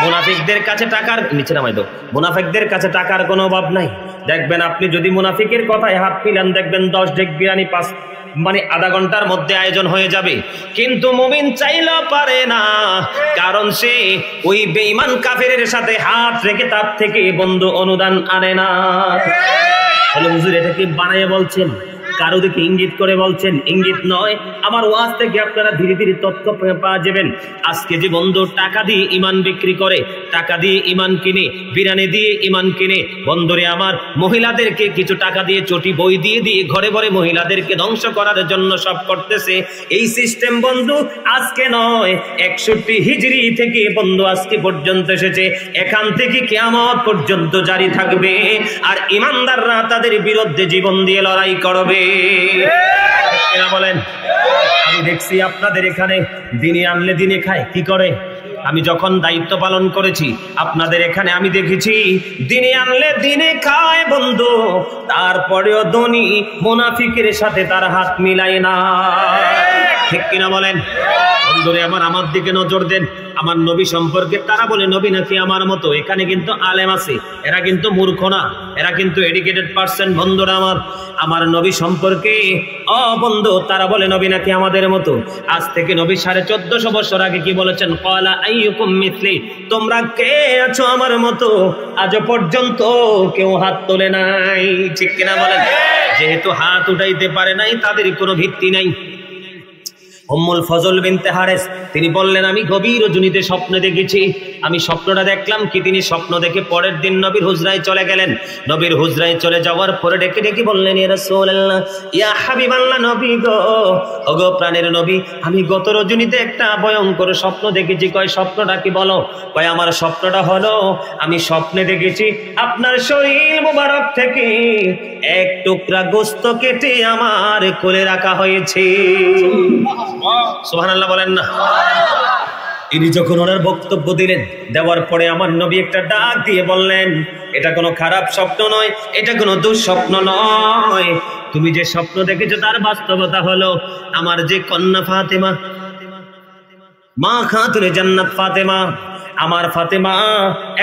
মুনাফিকদের কাছে টাকার নিচে নামাই দাও। মুনাফিকদের কাছে টাকার কোনো অভাব নাই। দেখবেন আপনি যদি মুনাফিকের কথায় হাত মিলান, দেখবেন 10 ডেক বিরিয়ানি আধা ঘন্টার মধ্যে আয়োজন হয়ে যাবে। কিন্তু মুমিন চাইলেও পারে না, কারণ সে ওই বেঈমান কাফেরের সাথে হাত রেখে তার থেকে বন্ধু অনুদান আনে না। হলো হুজুর, এটা কি বানায় বলছেন? কারো দিকে ইঙ্গিত করে বলছেন? ইঙ্গিত নয়, আমার ওয়াজ থেকে আপনারা ধীরে ধীরে তথ্য পাওয়া যাবেন। আজকে যে বন্ধু টাকা দিয়ে ইমান বিক্রি করে, টাকা দিয়ে ইমান কিনে, বিরানি দিয়ে ইমান কিনে, বন্ধুরে আমার মহিলাদেরকে কিছু টাকা দিয়ে চটি বই দিয়ে ঘরে ঘরে মহিলাদেরকে ধ্বংস করার জন্য সব করতেছে। এই সিস্টেম বন্ধু আজকে নয়, 61 হিজরি থেকে বন্ধু আজকে পর্যন্ত এসেছে। এখান থেকে কিয়ামত পর্যন্ত জারি থাকবে। আর ইমানদাররা তাদের বিরুদ্ধে জীবন দিয়ে লড়াই করবে। বলেন, আমি দেখছি আপনাদের এখানে দিনে আনলে দিনে খায়। কি করে? আমি যখন দায়িত্ব পালন করেছি আপনাদের এখানে আমি দেখেছি দিনে আনলে দিনে খায় বন্ধু, তারপরেও ধনী মুনাফিকের সাথে তার হাত মিলায় না। ঠিক কিনা বলেন? বন্ধুরে আমার দিকে নজর দেন। আমার নবী সম্পর্কে তারা বলে নবী নাকি আমার মতো। এখানে কিন্তু আলেম আছে, এরা কিন্তু মূর্খ না, এরা কিন্তু এডুকেটেড পারসন। বন্ধুরা আমার নবী সম্পর্কে বন্ধু তারা বলে নবী নাকি আমাদের মতো। আজ থেকে নবী 1450 বছর আগে কি বলেছেন? ক্বালা আইয়ুকুম মিসলি, তোমরা কে আছো আমার মতো? আজ পর্যন্ত কেউ হাত তোলে নাই। ঠিক কিনা বলেন? যেহেতু হাত উঠাইতে পারে নাই, তাদের কোনো ভিত্তি নাই। উম্মুল ফজল বিনতে হারিস তিনি বললেন, আমি গভীর রজনীতে স্বপ্ন দেখেছি। আমি স্বপ্নটা দেখলাম কি, তিনি স্বপ্ন দেখে পরের দিন নবীর হুজরায় চলে গেলেন। নবীর হুজরায় চলে যাওয়ার পরে ডেকে ডেকে বললেন, ইয়া রাসূলুল্লাহ, ইয়া হাবিবাল্লাহ, নবী গো, ওগো প্রাণের নবী, আমি গত রজনীতে একটা ভয়ঙ্কর স্বপ্ন দেখেছি। কয় স্বপ্নটা কি বলো? কয় আমার স্বপ্নটা হলো, আমি স্বপ্নে দেখেছি আপনার শরীর মুবারক থেকে এক টুকরা গোশত কেটে আমার কোলে রাখা হয়েছে। সুবহানাল্লাহ বলেন না? ইনি যখন ওনার বক্তব্য দিলেন, দেওয়ার পরে আমার নবী একটা ডাক দিয়ে বললেন, এটা কোনো খারাপ স্বপ্ন নয়, এটা কোনো দুঃস্বপ্ন নয়। তুমি যে স্বপ্ন দেখেছো তার বাস্তবতা হলো আমার যে কন্যা ফাতেমা, মা খাতুনে জান্নাত ফাতেমা, আমার ফাতেমা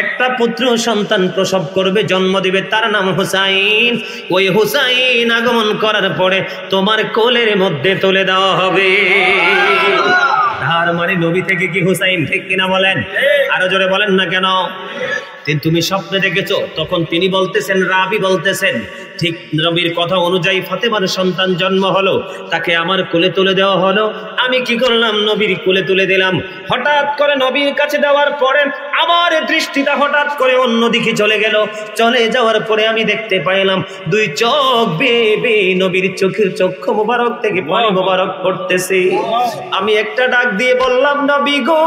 একটা পুত্র সন্তান প্রসব করবে, জন্ম দিবে, তার নাম হুসাইন। ওই হুসাইন আগমন করার পরে তোমার কোলের মধ্যে তুলে দেওয়া হবে। তার মানে নবী থেকে কি হুসাইন? ঠিক কিনা বলেন? আরো জোরে বলেন না কেন? তুমি স্বপ্নে দেখেছো। তখন তিনি বলতেছেন, রাবি বলতেছেন, ঠিক নবীর কথা অনুযায়ী ফাতেমার সন্তান জন্ম হলো, তাকে আমার কোলে তুলে দেওয়া হলো। আমি কি করলাম? নবীর কোলে তুলে দিলাম। হঠাৎ করে নবীর কাছে দেওয়ার পরে আমার দৃষ্টিটা হঠাৎ করে অন্যদিকে চলে গেল। চলে যাওয়ার পরে আমি দেখতে পাইলাম দুই চোখ বেয়ে বেয়ে নবীর চোখের চক্ষু মোবারক থেকে পানি মোবারক পড়তেছে। আমি একটা ডাক দিয়ে বললাম, নবী গো,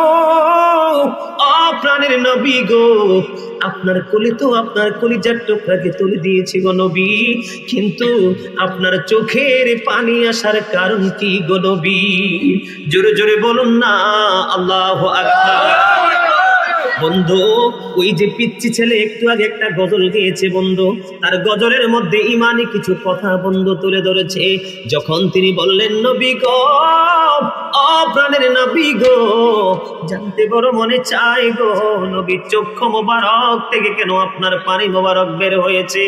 প্রাণের নবী গো, আপনার কোলে তো আপনার কলিজার টুকরাকে তুলে দিয়েছি গো নবী, কিন্তু আপনার চোখের পানি আসার কারণ কি গো নবী? জোরে জোরে বলুন না আল্লাহু আকবার। বন্ধু, ওই যে পিচ্চি ছেলে একটু আগে একটা গজল গেয়েছে বন্ধু, তার গজলের মধ্যে ইমানি কিছু কথা বন্ধু তুলে ধরেছে। যখন তিনি বললেন, নবী গো, প্রাণের নবী গো, জানতে বড় মনে চাই গো, নবীর চক্ষু মোবারক থেকে কেন আপনার পানি মোবারক বের হয়েছে?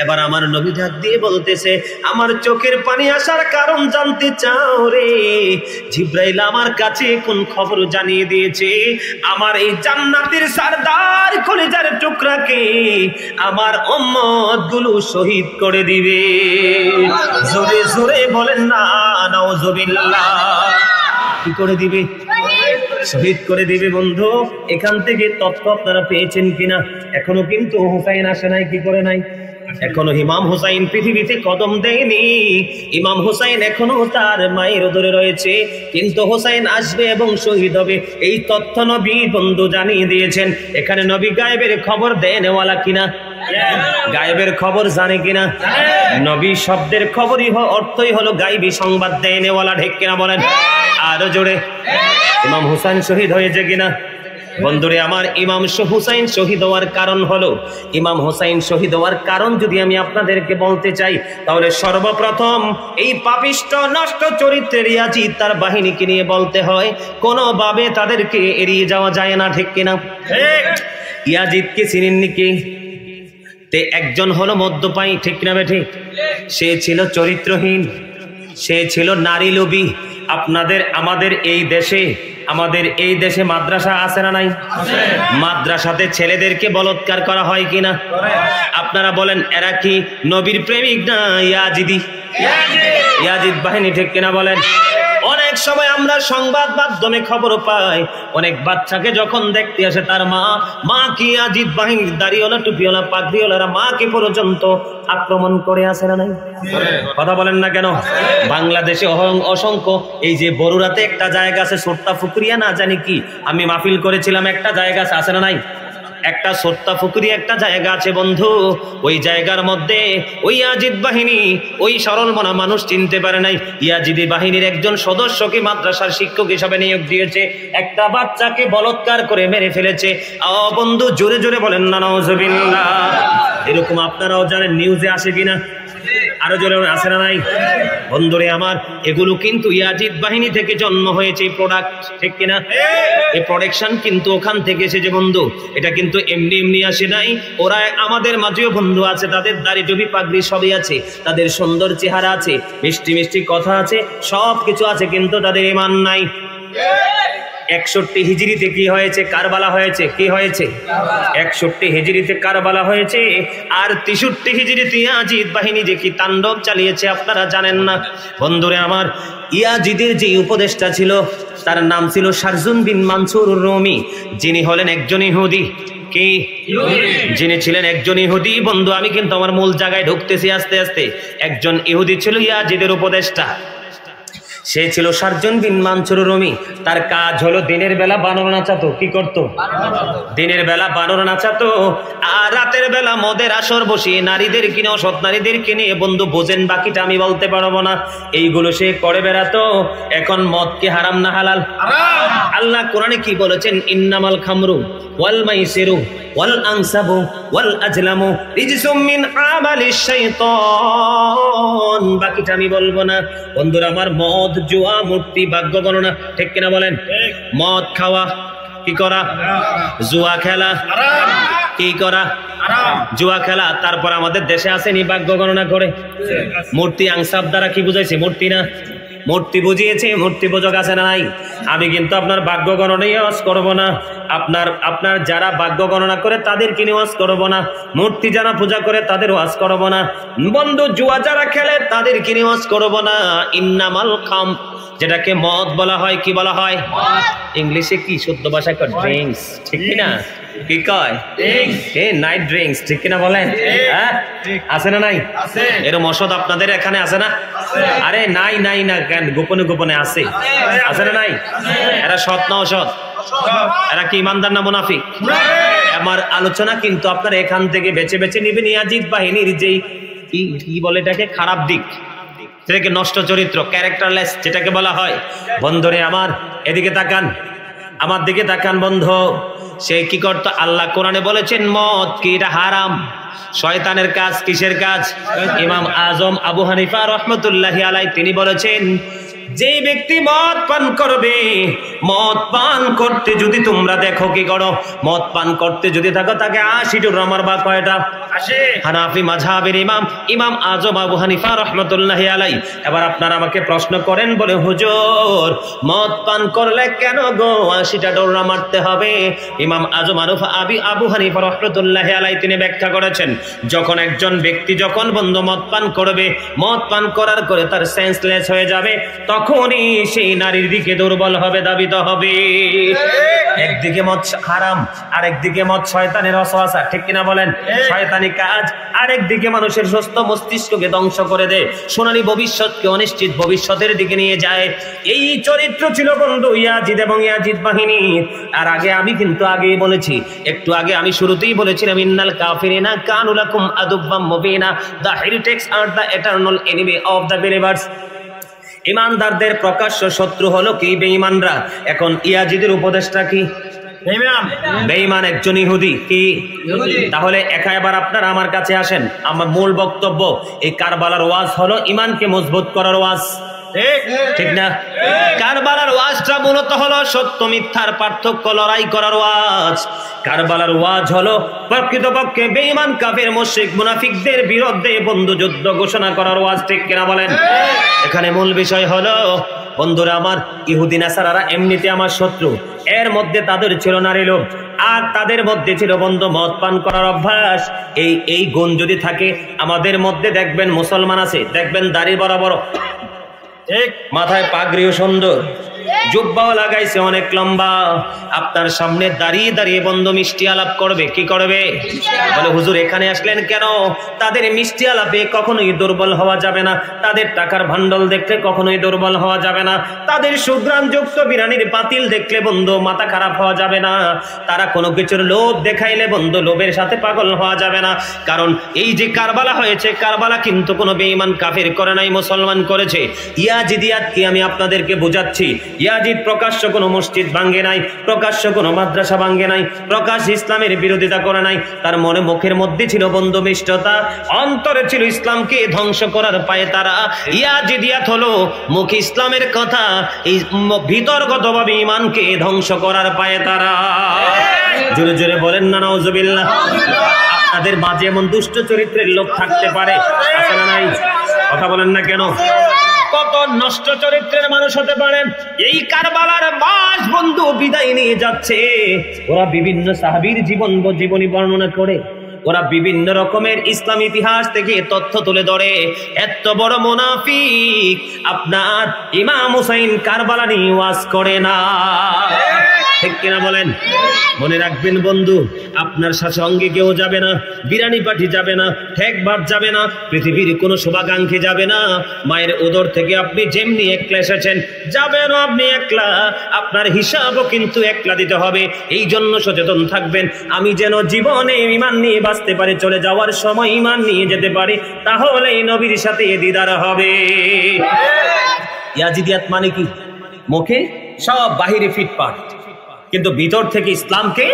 এবার আমার নবী ডাক দিয়ে বলতেছে, আমার চোখের পানি আসার কারণ জানতে চাও রে? জিব্রাইল আমার কাছে কোন খবর জানিয়ে দিয়েছে, আমার এই জান্নাতের সরদার কলিজার টুকরাকে আমার উম্মত গুলো শহীদ করে দিবে। জোরে জোরে বলেন না নাউজুবিল্লাহ। কি করে দিবে? শহীদ করে দিবে বন্ধু। এখান থেকে তথ্য আপনারা পেয়েছেন কিনা? এখনো কিন্তু হুসাইন আসে নাই। কি করে নাই? এখনো ইমাম হুসাইন পৃথিবীতে কদম দেয়নি। ইমাম হুসাইন এখনো তার মায়ের উদরে রয়েছে, কিন্তু হুসাইন আসবে এবং শহীদ হবে, এই তথ্য নবী বন্ধু জানিয়ে দিয়েছেন। এখানে নবী গায়েবের খবর দেনওয়ালা কিনা? গায়েবের খবর জানে কিনা? নবী শব্দের খবরই অর্থই হলো গায়েবী সংবাদ দেয় নেওয়ালা, ঠিক কিনা বলেন? আরো জোরে। ইমাম হুসাইন শহীদ হয়েছে কিনা? বন্ধুরে আমার, ইমাম হুসাইন শহীদ হওয়ার কারণ হলো, ইমাম হুসাইন শহীদ হওয়ার কারণ যদি আমি আপনাদেরকে বলতে চাই, তাহলে সর্বপ্রথম এই পাপিষ্ট নষ্ট চরিত্রের ইয়াজিদ তার বাহিনীকে নিয়ে বলতে হয়, কোনোভাবে তাদেরকে এড়িয়ে যাওয়া যায় না, ঠিক কিনা? ইয়াজিদকে চিনেননি কি? তে একজন হলো মদ্যপায়ী, ঠিক না বেঠিক? সে ছিল চরিত্রহীন, সে ছিল নারী লোভী। আমাদের এই দেশে মাদ্রাসা আছে না নাই? মাদ্রাসাতে ছেলেদেরকে বলৎকার করা হয় কিনা? আপনারা বলেন, এরা কি নবীর প্রেমিক না ইয়াজিদ বাহিনী, ঠিক কিনা বলেন? অনেক সময় আমরা সংবাদ মাধ্যমে খবর পাই, অনেক বাচ্চাকে যখন দেখতে আসে তার মা কি ইয়াজিদ বাহিনীর দাড়িওয়ালা টুপিওয়ালা পাগড়িওয়ালারা মাকে পর্যন্ত আক্রমণ করে আসে না নাই? কথা বলেন না কেন? বাংলাদেশে অসংখ্য, এই যে বরুড়াতে একটা জায়গা আছে সোট্টা ফুকুরিয়া না জানি কি, আমি মাহফিল করেছিলাম, একটা জায়গা আছে না নাই? একটা সোট্টা ফুকুরি একটা জায়গা আছে বন্ধু, ওই জায়গার মধ্যে ওই ইয়াজিদ বাহিনী, ওই সরল মনা মানুষ চিনতে পারে নাই, ইয়াজিদি বাহিনীর একজন সদস্যকে মাদ্রাসার শিক্ষক হিসাবে নিয়োগ দিয়েছে, একটা বাচ্চাকে বলৎকার করে মেরে ফেলেছে। বন্ধু জোরে জোরে বলেন না নাউজুবিল্লাহ। এরকম আপনারাও জানেন, নিউজে আসে কিনা? আরো জোরে আসে না নাই? বন্ধুরে আমার, এগুলো কিন্তু ইয়াজিদ বাহিনী থেকে জন্ম হয়েছে এই প্রোডাক্ট, ঠিক কিনা? এই প্রোডাকশন কিন্তু ওখান থেকে এসেছে বন্ধু, এটা কিন্তু এমনি এমনি আসে নাই। ওরা আমাদের মাঝেও বন্ধু আছে, তাদের দাড়ি টুপি পাগড়ি সবই আছে, তাদের সুন্দর চেহারা আছে, মিষ্টি মিষ্টি কথা আছে, সব কিছু আছে, কিন্তু তাদের ঈমান নাই। 61 হিজরিতে কি হয়েছে? কারবালা হয়েছে। কি হয়েছে? 61 হিজরিতে কারবালা হয়েছে। আর 63 হিজরিতে ইয়াজিদ বাহিনী যে কি তাণ্ডব চালিয়েছে আপনারা জানেন না। বন্ধুরে আমার, ইয়াজিদের যে উপদেষ্টা ছিল তার নাম ছিল শারজুন বিন মানসুর রুমি, যিনি হলেন একজন ইহুদি। কি? যিনি ছিলেন একজন ইহুদি। বন্ধু, আমি কিন্তু আমার মূল জায়গায় ঢুকতেছি আস্তে আস্তে। একজন ইহুদি ছিল ইয়াজিদের উপদেষ্টা, সে ছিল শারজুন বিন মানসুর রুমি। তার কাজ হলো দিনের বেলা বানর নাচাতো। কি করতো? দিনের বেলা বানর নাচাতো, আর রাতের বেলা মদের আসর বসিয়ে নারীদের কিনে, অসৎ নারীদের কিনে, বন্ধু বোঝেন বাকিটা আমি বলতে পারবো না, এইগুলো সে করে বেড়াতো। এখন মদ কি হারাম না হালাল? আল্লাহ কোরআনে কি বলেছেন? ইন্নামাল খামরু ওয়াল মাইসিরু ওয়াল আনসাবু ওয়াল আজলামু রিজসুম মিন আমালিশ শাইতান। বাকিটা আমি বলবো না। বন্ধুরা আমার, মদ, জুয়া, মূর্তি, ভাগ্য গণনা, ঠিক কিনা বলেন? মদ খাওয়া কি করা? জুয়া খেলা কি করা? জুয়া খেলা। তারপর আমাদের দেশে আসেনি ভাগ্য গণনা করে। মূর্তি আংসাব দ্বারা কি বুঝাইছে? মূর্তি না, মূর্তি বুঝিয়েছে। মূর্তি বোঝক আছে না নাই? আমি কিন্তু আপনার ভাগ্য গণনায় ওয়াজ করব না। আপনার যারা ভাগ্য গণনা করে তাদেরকে নিয়ে ওয়াজ করব না। মূর্তি যারা পূজা করে তাদের ওয়াজ করব না। বন্ধু, জুয়া যারা খেলে তাদেরকে নিয়ে ওয়াজ করব না। ইন্নামাল খাম, যেটাকে মদ বলা হয়, কি বলা হয়? ইংলিশে কি শুদ্ধ ভাষায় কয়? ড্রিঙ্কস, ঠিক কিনা? কি কয়? নাইট ড্রিঙ্কস, ঠিক কিনা বলেন? হ্যাঁ, আছে না নাই? এরকম অসৎ আপনাদের এখানে আছে না? আরে নাই নাই না কেন, গোপনে গোপনে আছে। আছে না নাই? এরা সৎ না অসৎ? এরা কি ইমানদার না মুনাফিক? আমার আলোচনা কিন্তু আপনারা এখান থেকে বেছে বেছে নিবেন ইয়াজিদ বাহিনীর যেই কি বলে এটাকে, খারাপ দিক, সেটাকে নষ্ট চরিত্র, ক্যারেক্টারলেস যেটাকে বলা হয়। বন্ধুরে আমার, এদিকে তাকান, আমার দিকে তাকান বন্ধু। সে কি করতো? আল্লাহ কোরআনে বলেছেন মদ কি এটা হারাম, শয়তানের কাজ। কিসের কাজ? ইমাম আজম আবু হানিফা রহমতুল্লাহি আলাইহি তিনি বলেছেন, যে ব্যক্তি মদ পান করবে, মদ পান করতে যদি তোমরা দেখো কি করো, মদ পান করতে যদি থাকো, তাকে 80 টুকরা মারবা। কয়টা? 80। হানাফি মাযহাবের ইমাম আজম আবু হানিফা রাহমাতুল্লাহি আলাইহি। এবার আপনারা আমাকে প্রশ্ন করেন, বলে হুজুর মদ পান করলে কেন গো 80টা ডোরা মারতে হবে? ইমাম আজম আবু হানিফা রাহমাতুল্লাহি আলাইহি তিনি ব্যাখ্যা করেছেন, যখন একজন ব্যক্তি যখন বন্ধু মদ পান করবে, মদ পান করার করে তার সেন্সলেস হয়ে যাবে, তখন তখনই সেই নারীর দিকে দুর্বল হবে, দাবিত হবে। একদিকে মদ হারাম, আরেকদিকে মদ শয়তানের ওয়াসওয়াসা, ঠিক কিনা বলেন? শয়তানি কাজ। আরেকদিকে মানুষের সুস্থ মস্তিষ্ককে ধ্বংস করে দেয়, সোনালী ভবিষ্যৎকে অনিশ্চিত ভবিষ্যতের দিকে নিয়ে যায়। এই চরিত্র ছিল বন্ধু ইয়াজিদ এবং ইয়াজিদ বাহিনীর। আর আগে আমি কিন্তু আগেই বলেছি, একটু আগে আমি শুরুতেই বলেছিলাম, ইন্নাল কাফিরিনা কানু লাকুম আদুব্বাম মুবিনা, the heretics are the eternal enemy of the believers. ইমানদারদের প্রকাশ্য শত্রু হলো কি? বেঈমানরা। এখন ইয়াজিদের উপদেশটা কি? বেঈমান, একজন ইহুদি। কি? তাহলে এবার আপনারা আমার কাছে আসেন। আমার মূল বক্তব্য, এই কারবালার ওয়াজ হলো ইমানকে মজবুত করার ওয়াজ, ঠিক না? কারবালার ওয়াজটা মূলত হলো সত্য মিথ্যার পার্থক্য লড়াই করার ওয়াজ। কারবালার ওয়াজ হলো প্রকৃতপক্ষে বেঈমান কাফের মুশরিক মুনাফিকদের বিরুদ্ধে বন্ধুযুদ্ধ ঘোষণা করার ওয়াজ, ঠিক কিনা বলেন? এখানে মূল বিষয় হলো বন্ধুরা আমার, ইহুদি নাসারারা এমনিতে আমার শত্রু, এর মধ্যে তাদের ছিল নারী লোভ, আর তাদের মধ্যে ছিল বন্ধু মদ পান করার অভ্যাস। এই গুণ যদি থাকে আমাদের মধ্যে, দেখবেন মুসলমান আছে, দেখবেন দাড়ি বড় বড়, ঠিক, মাথায় পাগড়িও সুন্দর, জুব্বাও লাগাইছে অনেক লম্বা, আপনার সামনে দাঁড়িয়ে দাঁড়িয়ে বন্ধু মিষ্টি আলাপ করবে। কি করবে? বলে হুজুর এখানে আসলেন কেন? তাদের মিষ্টি আলাপে কখনোই দুর্বল হওয়া যাবে না, তাদের টাকার ভান্ডল দেখলে কখনোই দুর্বল হওয়া যাবে না, তাদের সুগ্রামযুক্ত বিরানির পাতিল দেখলে বন্ধু মাথা খারাপ হওয়া যাবে না, তারা কোনো কিছুর লোভ দেখাইলে বন্ধু লোভের সাথে পাগল হওয়া যাবে না। কারণ এই যে কারবালা হয়েছে, কারবালা কিন্তু কোনো বেঈমান কাফের করে নাই, মুসলমান করেছে। ইয়াজিদিয়াতকে আমি আপনাদেরকে বোঝাচ্ছি। ইয়াজিদ প্রকাশ্য কোনো মসজিদ ভাঙ্গে নাই, প্রকাশ্য কোনো মাদ্রাসা ভাঙ্গে নাই, প্রকাশ ইসলামের বিরোধিতা করে নাই। তার মনে মুখের মধ্যে ছিল বন্ধুমিষ্টতা, অন্তরে ছিল ইসলামকে ধ্বংস করার পায়ে তারা। ইয়াজিদিয়াত হলো মুখ ইসলামের কথা, এই ভিতরগতভাবে ঈমানকে ধ্বংস করার পায়ে তারা। জোরে জোরে বলেন না নাউজুবিল্লাহ। আপনাদের মাঝে এমন দুষ্ট চরিত্রের লোক থাকতে পারে, আছে না নাই? কথা বলেন না কেন? কত নষ্ট চরিত্রের মানুষ হতে পারে। এই কারবালার মাস বন্ধু বিদায় নিয়ে যাচ্ছে, ওরা বিভিন্ন সাহাবীর জীবনী বর্ণনা করে, ওরা বিভিন্ন রকমের ইসলাম ইতিহাস থেকে তথ্য তুলে ধরে। এত বড় মুনাফিক আপনার ইমাম হুসাইন কারবালা নিয়ে ওয়াজ করে না, ঠিক কিনা বলেন? মনে রাখবেন বন্ধু, আপনার সঙ্গে কেউ যাবে না, বিরানি পার্টি যাবে না, ঠেক ভাত যাবে না, পৃথিবীর কোনো শুভাকাঙ্ক্ষী যাবে না। মায়ের উদর থেকে আপনি যেমনি একলা এসেছেন, যাবেন আপনি একলা, আপনার হিসাবও কিন্তু একলা দিতে হবে। এই জন্য সচেতন থাকবেন, আমি যেন জীবনে ঈমান নিয়ে বাঁচতে পারি, চলে যাওয়ার সময় ঈমান নিয়ে যেতে পারি, তাহলে এই নবীর সাথে দিদার হবে। ইয়াজিদিয়াত মানে কি? মুখে সব বাহিরে ফিটপাট, কিন্তু ভিতর থেকে ইসলামকে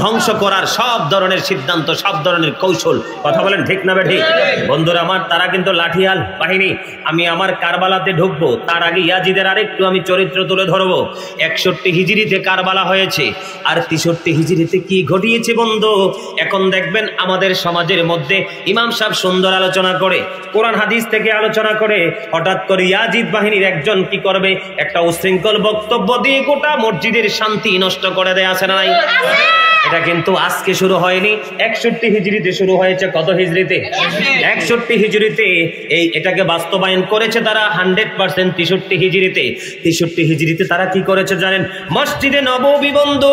ধ্বংস করার সব ধরনের সিদ্ধান্ত, সব ধরনের কৌশল। কথা বলেন ঠিক না বে ঠিক? বন্ধুরা আমার, তারা কিন্তু লাঠিয়াল বাহিনী। আমি আমার কারবালাতে ঢুকবো, তার আগে ইয়াজিদের আরেকটু আমি চরিত্র তুলে ধরবো। 61 হিজরিতে কারবালা হয়েছে, আর 63 হিজরিতে কি ঘটিয়েছে বন্ধু? এখন দেখবেন আমাদের সমাজের মধ্যে ইমাম সাহেব সুন্দর আলোচনা করে, কোরআন হাদিস থেকে আলোচনা করে, হঠাৎ করে ইয়াজিদ বাহিনীর একজন কি করবে? একটা উশৃঙ্খল বক্তব্য দিয়ে গোটা মসজিদের শান্তি নষ্ট করে দেয়, আছে না নাই? এটা কিন্তু আজকে শুরু হয়নি, 61 হিজরিতে শুরু হয়েছে। কত হিজরিতে? 61 হিজরিতে এটাকে বাস্তবায়ন করেছে তারা 100% 63 হিজরিতে। 63 হিজরিতে তারা কি করেছে জানেন? মসজিদে নববী বন্ধু,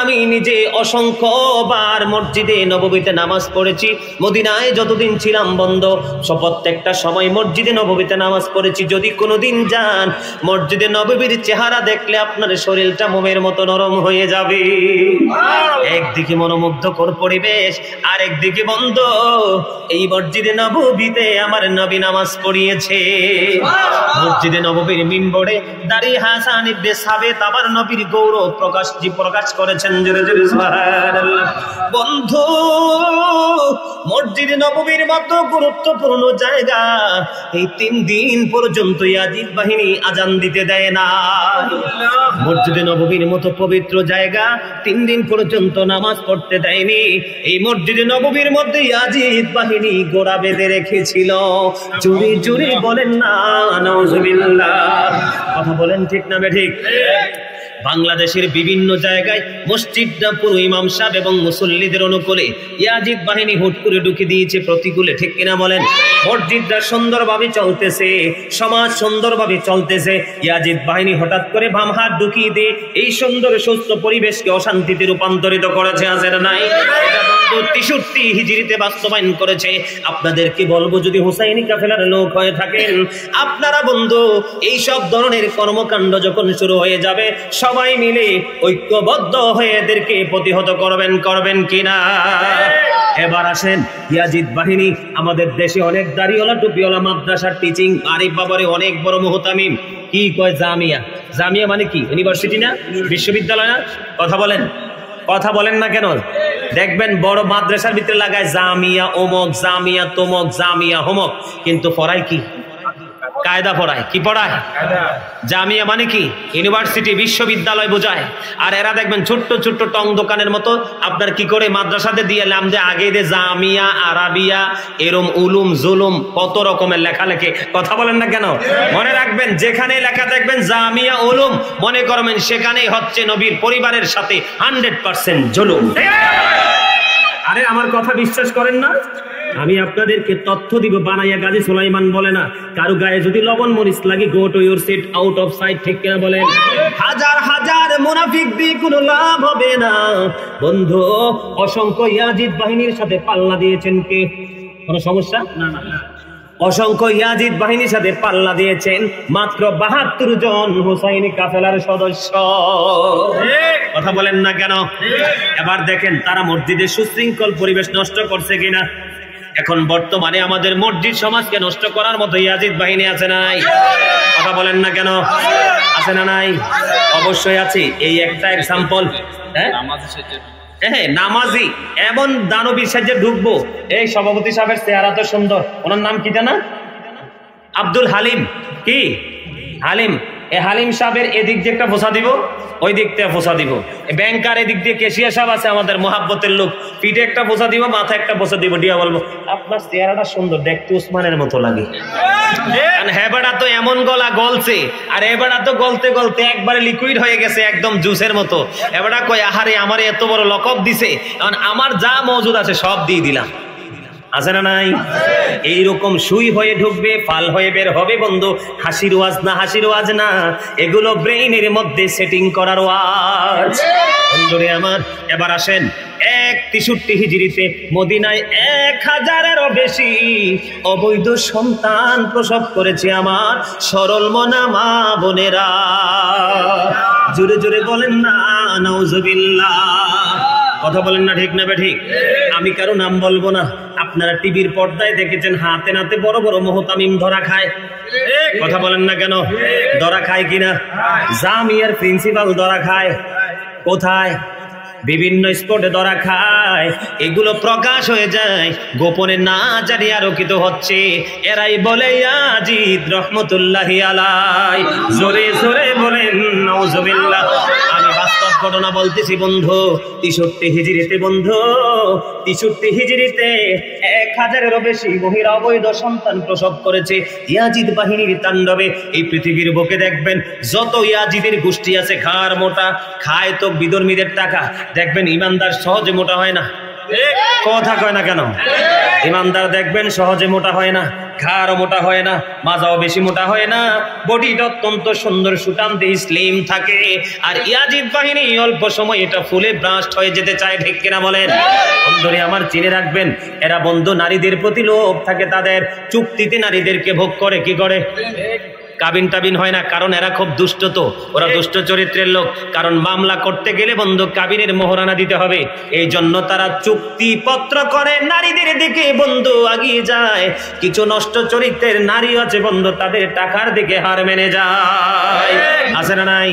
আমি নিজে অসংখ্যবার মসজিদে নববীতে নামাজ পড়েছি, মদিনায় যতদিন ছিলাম বন্ধু, প্রত্যেকটা সময় মসজিদে নববীতে নামাজ পড়েছি। যদি কোনোদিন যান মসজিদে নববীর চেহারা দেখলে আপনার শরীরটা মোমের মতো নরম হয়ে যাবে। একদিকে মনোমুগ্ধকর পরিবেশ, আর একদিকে বন্ধ এই মসজিদে নববীতে আমার নবী নামাজ পড়িয়েছে। মসজিদে নববীর মিম্বরে দাঁড়িয়ে হাসান ইবনে সাবিত আমার নবীর গৌরব প্রকাশ করেছেন। জোরে জোরে সুবহানাল্লাহ। বন্ধু, মসজিদে নববীর মতো গুরুত্বপূর্ণ জায়গা এই 3 দিন পর্যন্ত ইয়াজিদ বাহিনী আজান দিতে দেয় না। মসজিদে নববীর মতো পবিত্র জায়গা 3 দিন পর্যন্ত নামাজ পড়তে দেয়নি। এই মসজিদে নববীর মধ্যে ইয়াজিদ বাহিনী গোড়া বেঁধে রেখেছিল। জোরে জোরে বলেন না নাউজুবিল্লাহ। কথা বলেন ঠিক না বে ঠিক? বাংলাদেশের বিভিন্ন জায়গায় মসজিদটা পুরো ইমাম সাহেব এবং মুসল্লিদের অনুকূলে ইয়াজিদ বাহিনী হুট করে ঢুকে দিয়েছে প্রতিকূলে, ঠিক কিনা বলেন? মসজিদটা সুন্দরভাবে চলতেছে, সমাজ সুন্দরভাবে চলতেছে, ইয়াজিদ বাহিনী হঠাৎ করে বাম হাত ঢুকিয়ে দিয়ে এই সুন্দর সুস্থ পরিবেশকে অশান্তিতে রূপান্তরিত করেছে, আছে না নাই? এটা বন্ধু 63 হিজরিতে বাস্তবায়ন করেছে। আপনাদেরকে বলবো, যদি হুসাইনি কাফেলার লোক হয়ে থাকেন আপনারা বন্ধু, এই সব ধরনের কর্মকাণ্ড যখন শুরু হয়ে যাবে সবাই মিলে ঐক্যবদ্ধ হয়ে এদেরকে প্রতিহত করবেন কিনা? এবার আসেন, ইয়াজিদ বাহিনী আমাদের দেশে অনেক দাড়িওয়ালা টুপিওয়ালা মাদ্রাসার টিচিং, আরে বাবারে অনেক বড় মুহতামিম, কি কয় জামিয়া, জামিয়া মানে কি? ইউনিভার্সিটি না, বিশ্ববিদ্যালয় না? কথা বলেন না কেন? দেখবেন বড় মাদ্রাসার ভিতরে লাগায় জামিয়া অমক, জামিয়া তমক, জামিয়া হমক, কিন্তু পড়ায় কি? কায়দা পড়ায়। কি পড়ায়? জামিয়া মানে কি? ইউনিভার্সিটি, বিশ্ববিদ্যালয় বোঝায়। আর এরা দেখবেন ছোট্ট ছোট্ট টং দোকানের মতো আপনার কি করে মাদ্রাসাতে দিয়ে নাম যে আগে যে জামিয়া, আরাবিয়া, এরম উলুম জুলুম কত রকমের লেখালেখি। কথা বলেন না কেন? মনে রাখবেন, যেখানে লেখা দেখবেন জামিয়া উলুম, মনে করবেন সেখানেই হচ্ছে নবীর পরিবারের সাথে 100% জুলুম। আরে আমার কথা বিশ্বাস করেন না? আমি আপনাদেরকে তথ্য দিব, বানাইয়া গাজী সুলাইমান বলে না, কারো গায়ে যদি লবণ মরিচ লাগে, go to your seat, out of sight, ঠিক কিনা বলেন? হাজার হাজার মুনাফিক দিয়ে কোনো লাভ হবে না বন্ধু। অসংখ্য ইয়াজিদ বাহিনীর সাথে পাল্লা দিয়েছেন কে? কোনো সমস্যা? না। অসংখ্য ইয়াজিদ বাহিনীর সাথে পাল্লা দিয়েছেন মাত্র 72 জন হুসাইনি কাফেলার সদস্য। কথা বলেন না কেন? এবার দেখেন তারা মসজিদের সুশৃঙ্খল পরিবেশ নষ্ট করছে কিনা। এখন বর্তমানে আমাদের মসজিদ সমাজকে নষ্ট করার মতো ইয়াজিদ বাহিনী আছে না নাই? কথা বলেন না কেন? আছে না নাই? অবশ্যই আছে। এই একটা এক্সাম্পল। হ্যাঁ, নামাজি এমন দানবীর সাহায্যে ঢুকবো। এই সভাপতি সাহেবের চেহারা তো সুন্দর, ওনার নাম কি জানা? আব্দুল হালিম। কি হালিম? এই হালিম সাহেবের এদিক দিয়ে একটা ফোসা দিব, ওই দিক থেকে ফোসা দিব। ব্যাংকার এদিক দিয়ে কেশিয়া সাহেব আছে আমাদের মহাব্বতের লোক, পিঠে একটা ফোসা দিব, মাথায় একটা ফোসা দিব, দিয়া বলবো আপনার চেহারাটা সুন্দর, দেখতে উসমানের মতো লাগে। হেবাটা তো এমন গলা গলছে, আর এবারটা তো গলতে গলতে একবারে লিকুইড হয়ে গেছে, একদম জুসের মতো। এবারটা কয় আহারে আমার এত বড় লকব দিছে, কারণ আমার যা মজুদ আছে সব দিয়ে দিলাম। আছে না নাই? এইরকম সুই হয়ে ঢুকবে, ফাল হয়ে বের হবে বন্ধু। হাসির ওয়াজ না, হাসির ওয়াজ না, এগুলো ব্রেইনের মধ্যে সেটিং করার ওয়াজ বন্ধুরে আমার। এবার আসেন, 63 হিজরিতে মদিনায় 1000-এরও বেশি অবৈধ সন্তান প্রসব করেছে আমার সরল মনা মা বোনেরা। জোরে জোরে বলেন না নাউজুবিল্লাহ। কথা বলেন না, ঠিক না ঠিক? আমি কারো নাম বলবো না। আপনারা টিভির পর্দায় দেখেছেন হাতে নাতে বড় বড় মুহতামিম ধরা খায়। কথা বলেন না কেন? ধরা খায় কিনা? জামিয়ার প্রিন্সিপাল ধরা খায়। কোথায়? বিভিন্ন স্পটে ধরা খায়। এগুলো প্রকাশ হয়ে যায়, গোপনে না জানি আরোকিত হচ্ছে। এরাই বলে ইয়াজিদ রহমতুল্লাহি আলাই। জোরে জোরে বলেন নাউজুবিল্লাহ। আমি বাস্তব ঘটনা বলতেছি বন্ধু। 63 হিজরিতে বন্ধু, 63 হিজরিতে 1000-এরও বেশি মহিলা অবৈধ সন্তান প্রসব করেছে ইয়াজিদ বাহিনীর তাণ্ডবে। এই পৃথিবীর বুকে দেখবেন যত ইয়াজিদের গোষ্ঠী আছে, ঘাড় মোটা, খায় তো বিধর্মীদের টাকা। দেখবেন ইমানদার সহজে মোটা হয় না। কথা কয় না কেন? ইমানদার দেখবেন সহজে মোটা হয় না, ঘাড়ও মোটা হয় না, মাজাও বেশি মোটা হয় না, বডিটা অত্যন্ত সুন্দর সুঠাম দিয়ে স্লিম থাকে। আর ইয়াজিদ বাহিনী অল্প সময় এটা ফুলে ব্রাস্ট হয়ে যেতে চায়, ঠিক কিনা বলেন? বন্ধুরে আমার চিনে রাখবেন, এরা বন্ধু নারীদের প্রতি লোভ থাকে তাদের। চুক্তিতে নারীদেরকে ভোগ করে। কি করে? কাবিন টাবিন হয় না, কারণ এরা খুব দুষ্ট, তো ওরা দুষ্ট চরিত্রের লোক। কারণ মামলা করতে গেলে বন্ধু কাবিনের মোহরানা দিতে হবে, এই জন্য তারা চুক্তিপত্র করে নারীদের দিকে বন্ধু আগিয়ে যায়। কিছু নষ্ট চরিত্রের নারী আছে বন্ধু, তাদের টাকার দিকে হার মেনে যায়। আছে না নাই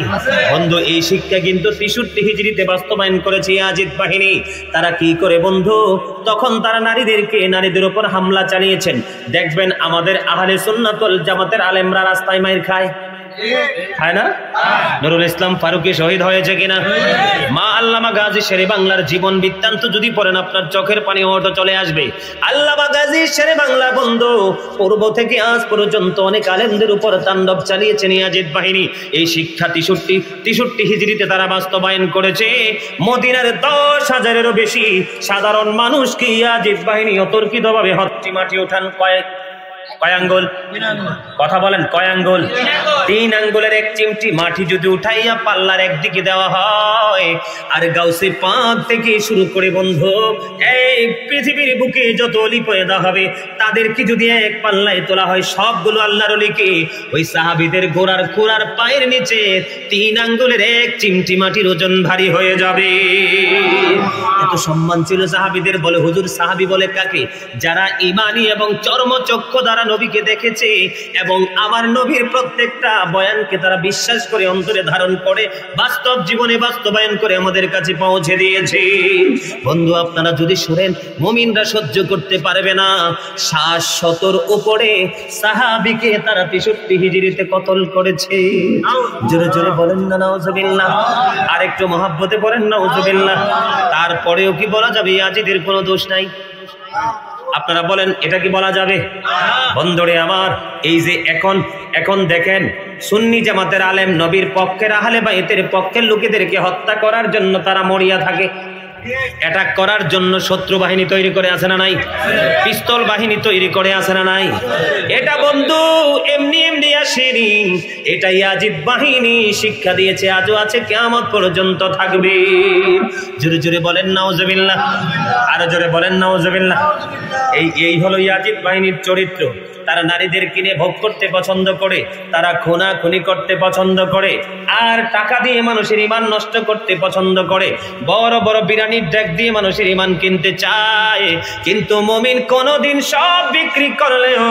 বন্ধু? এই শিক্ষা কিন্তু 63 হিজরিতে বাস্তবায়ন করেছে ইয়াজিদ বাহিনী। তারা কি করে বন্ধু? তখন তারা নারীদের উপর হামলা চালিয়েছেন। দেখবেন আমাদের আহলে সুন্নাত ওয়াল জামাতের আলেমরা রাস্তায় মাইর খায়। খায় না? নুরুল ইসলাম ফারুকী শহীদ হয়েছে কিনা? মা আল্লামা গাজী শেরে বাংলার জীবন বৃত্তান্ত যদি পড়েন আপনার চোখের পানি ওটা চলে আসবে। আল্লামা গাজী শেরে বাংলা বন্ধু পূর্ব থেকে আজ পর্যন্ত অনেক আলেমদের উপর তাণ্ডব চালিয়েছেন ইয়াজিদ বাহিনী। এই শিক্ষা 63 হিজরিতে তারা বাস্তবায়ন করেছে। মদিনার 10,000-এরও বেশি সাধারণ মানুষকে ইয়াজিদ বাহিনী অতর্কিতভাবে হত্যা মাটি উঠান। কয় আঙ্গুল? কথা বলেন, কয় আঙ্গুল? 3 আঙ্গুলের 1 চিমটি মাটি যদি উঠাইয়া পাল্লার একদিকে দেওয়া হয়, আর গাউসে পাক থেকে শুরু করে বন্ধু এই পৃথিবীর বুকে যত অলি পয়দা হবে তাদেরকে যদি এক পাল্লায় তোলা হয়, সবগুলো আল্লাহর অলিকে ওই সাহাবীদের গোড়ার খুরার পায়ের নিচে 3 আঙ্গুলের 1 চিমটি মাটির ওজন ভারী হয়ে যাবে। এত সম্মান ছিল সাহাবীদের। বলে হুজুর সাহাবী বলে কাকে? যারা ঈমানি এবং চর্মচক্ষু দ্বারা নবীকে দেখেছে এবং আমার নবীর প্রত্যেকটা বয়ানকে তারা বিশ্বাস করে অন্তরে ধারণ করে বাস্তব জীবনে বাস্তবায়ন করে আমাদের কাছে পৌঁছে দিয়েছে। বন্ধু আপনারা যদি শুনেন, মুমিনরা সহ্য করতে পারবে না। 700-র উপরে সাহাবীকে তারা 63 হিজরিতে কতল করেছে। জোরে জোরে বলেন না নাউজুবিল্লাহ। আর একটু মহব্বতে বলেন নাউজুবিল্লাহ। তারপরেও কি বলা যাবে ইয়াজিদের কোনো দোষ নাই? আপনারা বলেন, এটা কি বলা যাবে? বন্ধুরে আমার, এই যে এখন দেখেন সুন্নি জামাতের আলেম নবীর পক্ষের আহলে বাইতের পক্ষের লোকেদেরকে হত্যা করার জন্য তারা মরিয়া থাকে। অ্যাটাক করার জন্য শত্রু বাহিনী তৈরি করে আছে না নাই? পিস্তল বাহিনী তৈরি করে আছে না নাই? এটা বন্ধু এমনি এমনি আসেনি। এটা ইয়াজিদ বাহিনী শিক্ষা দিয়েছে, আজও আছে, কিয়ামত পর্যন্ত থাকবে। জোরে জোরে বলেন নাউজুবিল্লাহ। আরো জোরে বলেন নাউজুবিল্লাহ। এই হলো ইয়াজিদ বাহিনীর চরিত্র। তারা নারীদের কিনে ভোগ করতে পছন্দ করে, তারা খুনাখুনি করতে পছন্দ করে, আর টাকা দিয়ে মানুষের ঈমান নষ্ট করতে পছন্দ করে। বড় বড় বিরানির ডেক দিয়ে মানুষের ঈমান কিনতে চায়, কিন্তু মুমিন কোনোদিন সব বিক্রি করলেও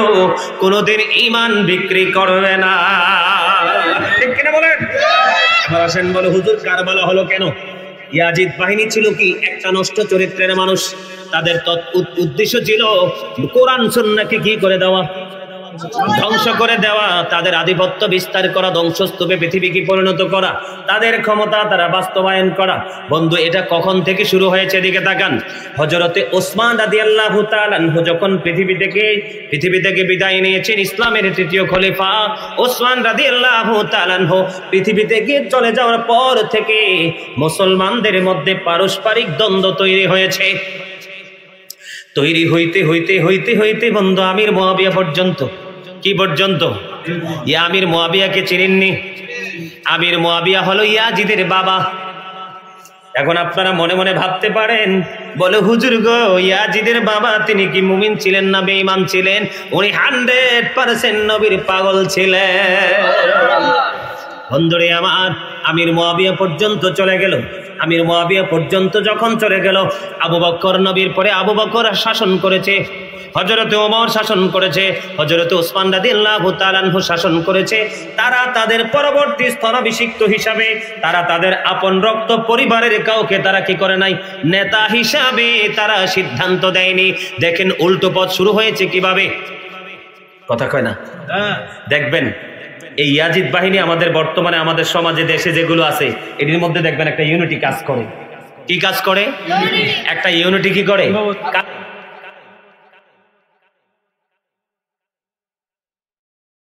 কোনোদিন ঈমান বিক্রি করবে না। ঠিক কিনা বলেন? এবার আসেন, বলে হুজুর কারবালা হলো কেন? ইয়াজিদ বাহিনী ছিল কি একটা নষ্ট চরিত্রের মানুষ। তাদের উদ্দেশ্য ছিল কোরআন সুন্নাহকে কি করে দেওয়া? ধ্বংস করে দেওয়া, তাদের আধিপত্য বিস্তার করা, ধ্বংসস্তূপে পৃথিবীকে পরিণত করা, তাদের ক্ষমতা তারা বাস্তবায়ন করা। বন্ধু এটা কখন থেকে শুরু হয়েছে দিকে তাকান। হযরতে ওসমান রাদিয়াল্লাহু তাআলা আনহু যখন পৃথিবী থেকে বিদায় নিয়েছেন, ইসলামের 3য় খলিফা ওসমান রাদিয়াল্লাহু তাআলা আনহু পৃথিবী থেকে চলে যাওয়ার পর থেকে মুসলমানদের মধ্যে পারস্পরিক দ্বন্দ্ব তৈরি হয়েছে। তৈরি হইতে হইতে হইতে হইতে বন্ধু আমির মুয়াবিয়া পর্যন্ত। কি পর্যন্ত? ইয়া আমির মুয়াবিয়াকে চিনেননি? আমির মুয়াবিয়া হলো ইয়াজিদের বাবা। এখন আপনারা মনে মনে ভাবতে পারেন, বলে হুজুর গো ইয়াজিদের বাবা তিনি কি মুমিন ছিলেন না বেঈমান ছিলেন? উনি 100% নবীর পাগল ছিলেন। বন্ধুরে আমার, আমির মুয়াবিয়া পর্যন্ত চলে গেল। আমির মুয়াবিয়া পর্যন্ত যখন চলে গেল, আবু বকর নবীর পরে আবু বকর শাসন করেছে, হযরতে ওমর শাসন করেছে, হযরতে ওসমান রাদিয়াল্লাহু তাআলা আনহু শাসন করেছে। তারা তাদের পরবর্তী স্থলাভিষিক্ত হিসাবে তারা তাদের আপন রক্ত পরিবারের কাউকে তারা কি করে নাই? নেতা হিসাবে তারা সিদ্ধান্ত দেয়নি। দেখেন উল্টো পথ শুরু হয়েছে কিভাবে। কথা কয় না? দেখবেন এই ইয়াজিদ বাহিনী আমাদের বর্তমানে আমাদের সমাজে দেশে যেগুলো আছে এটির মধ্যে দেখবেন একটা ইউনিটি কাজ করে। কি কাজ করে? একটা ইউনিটি কি করে?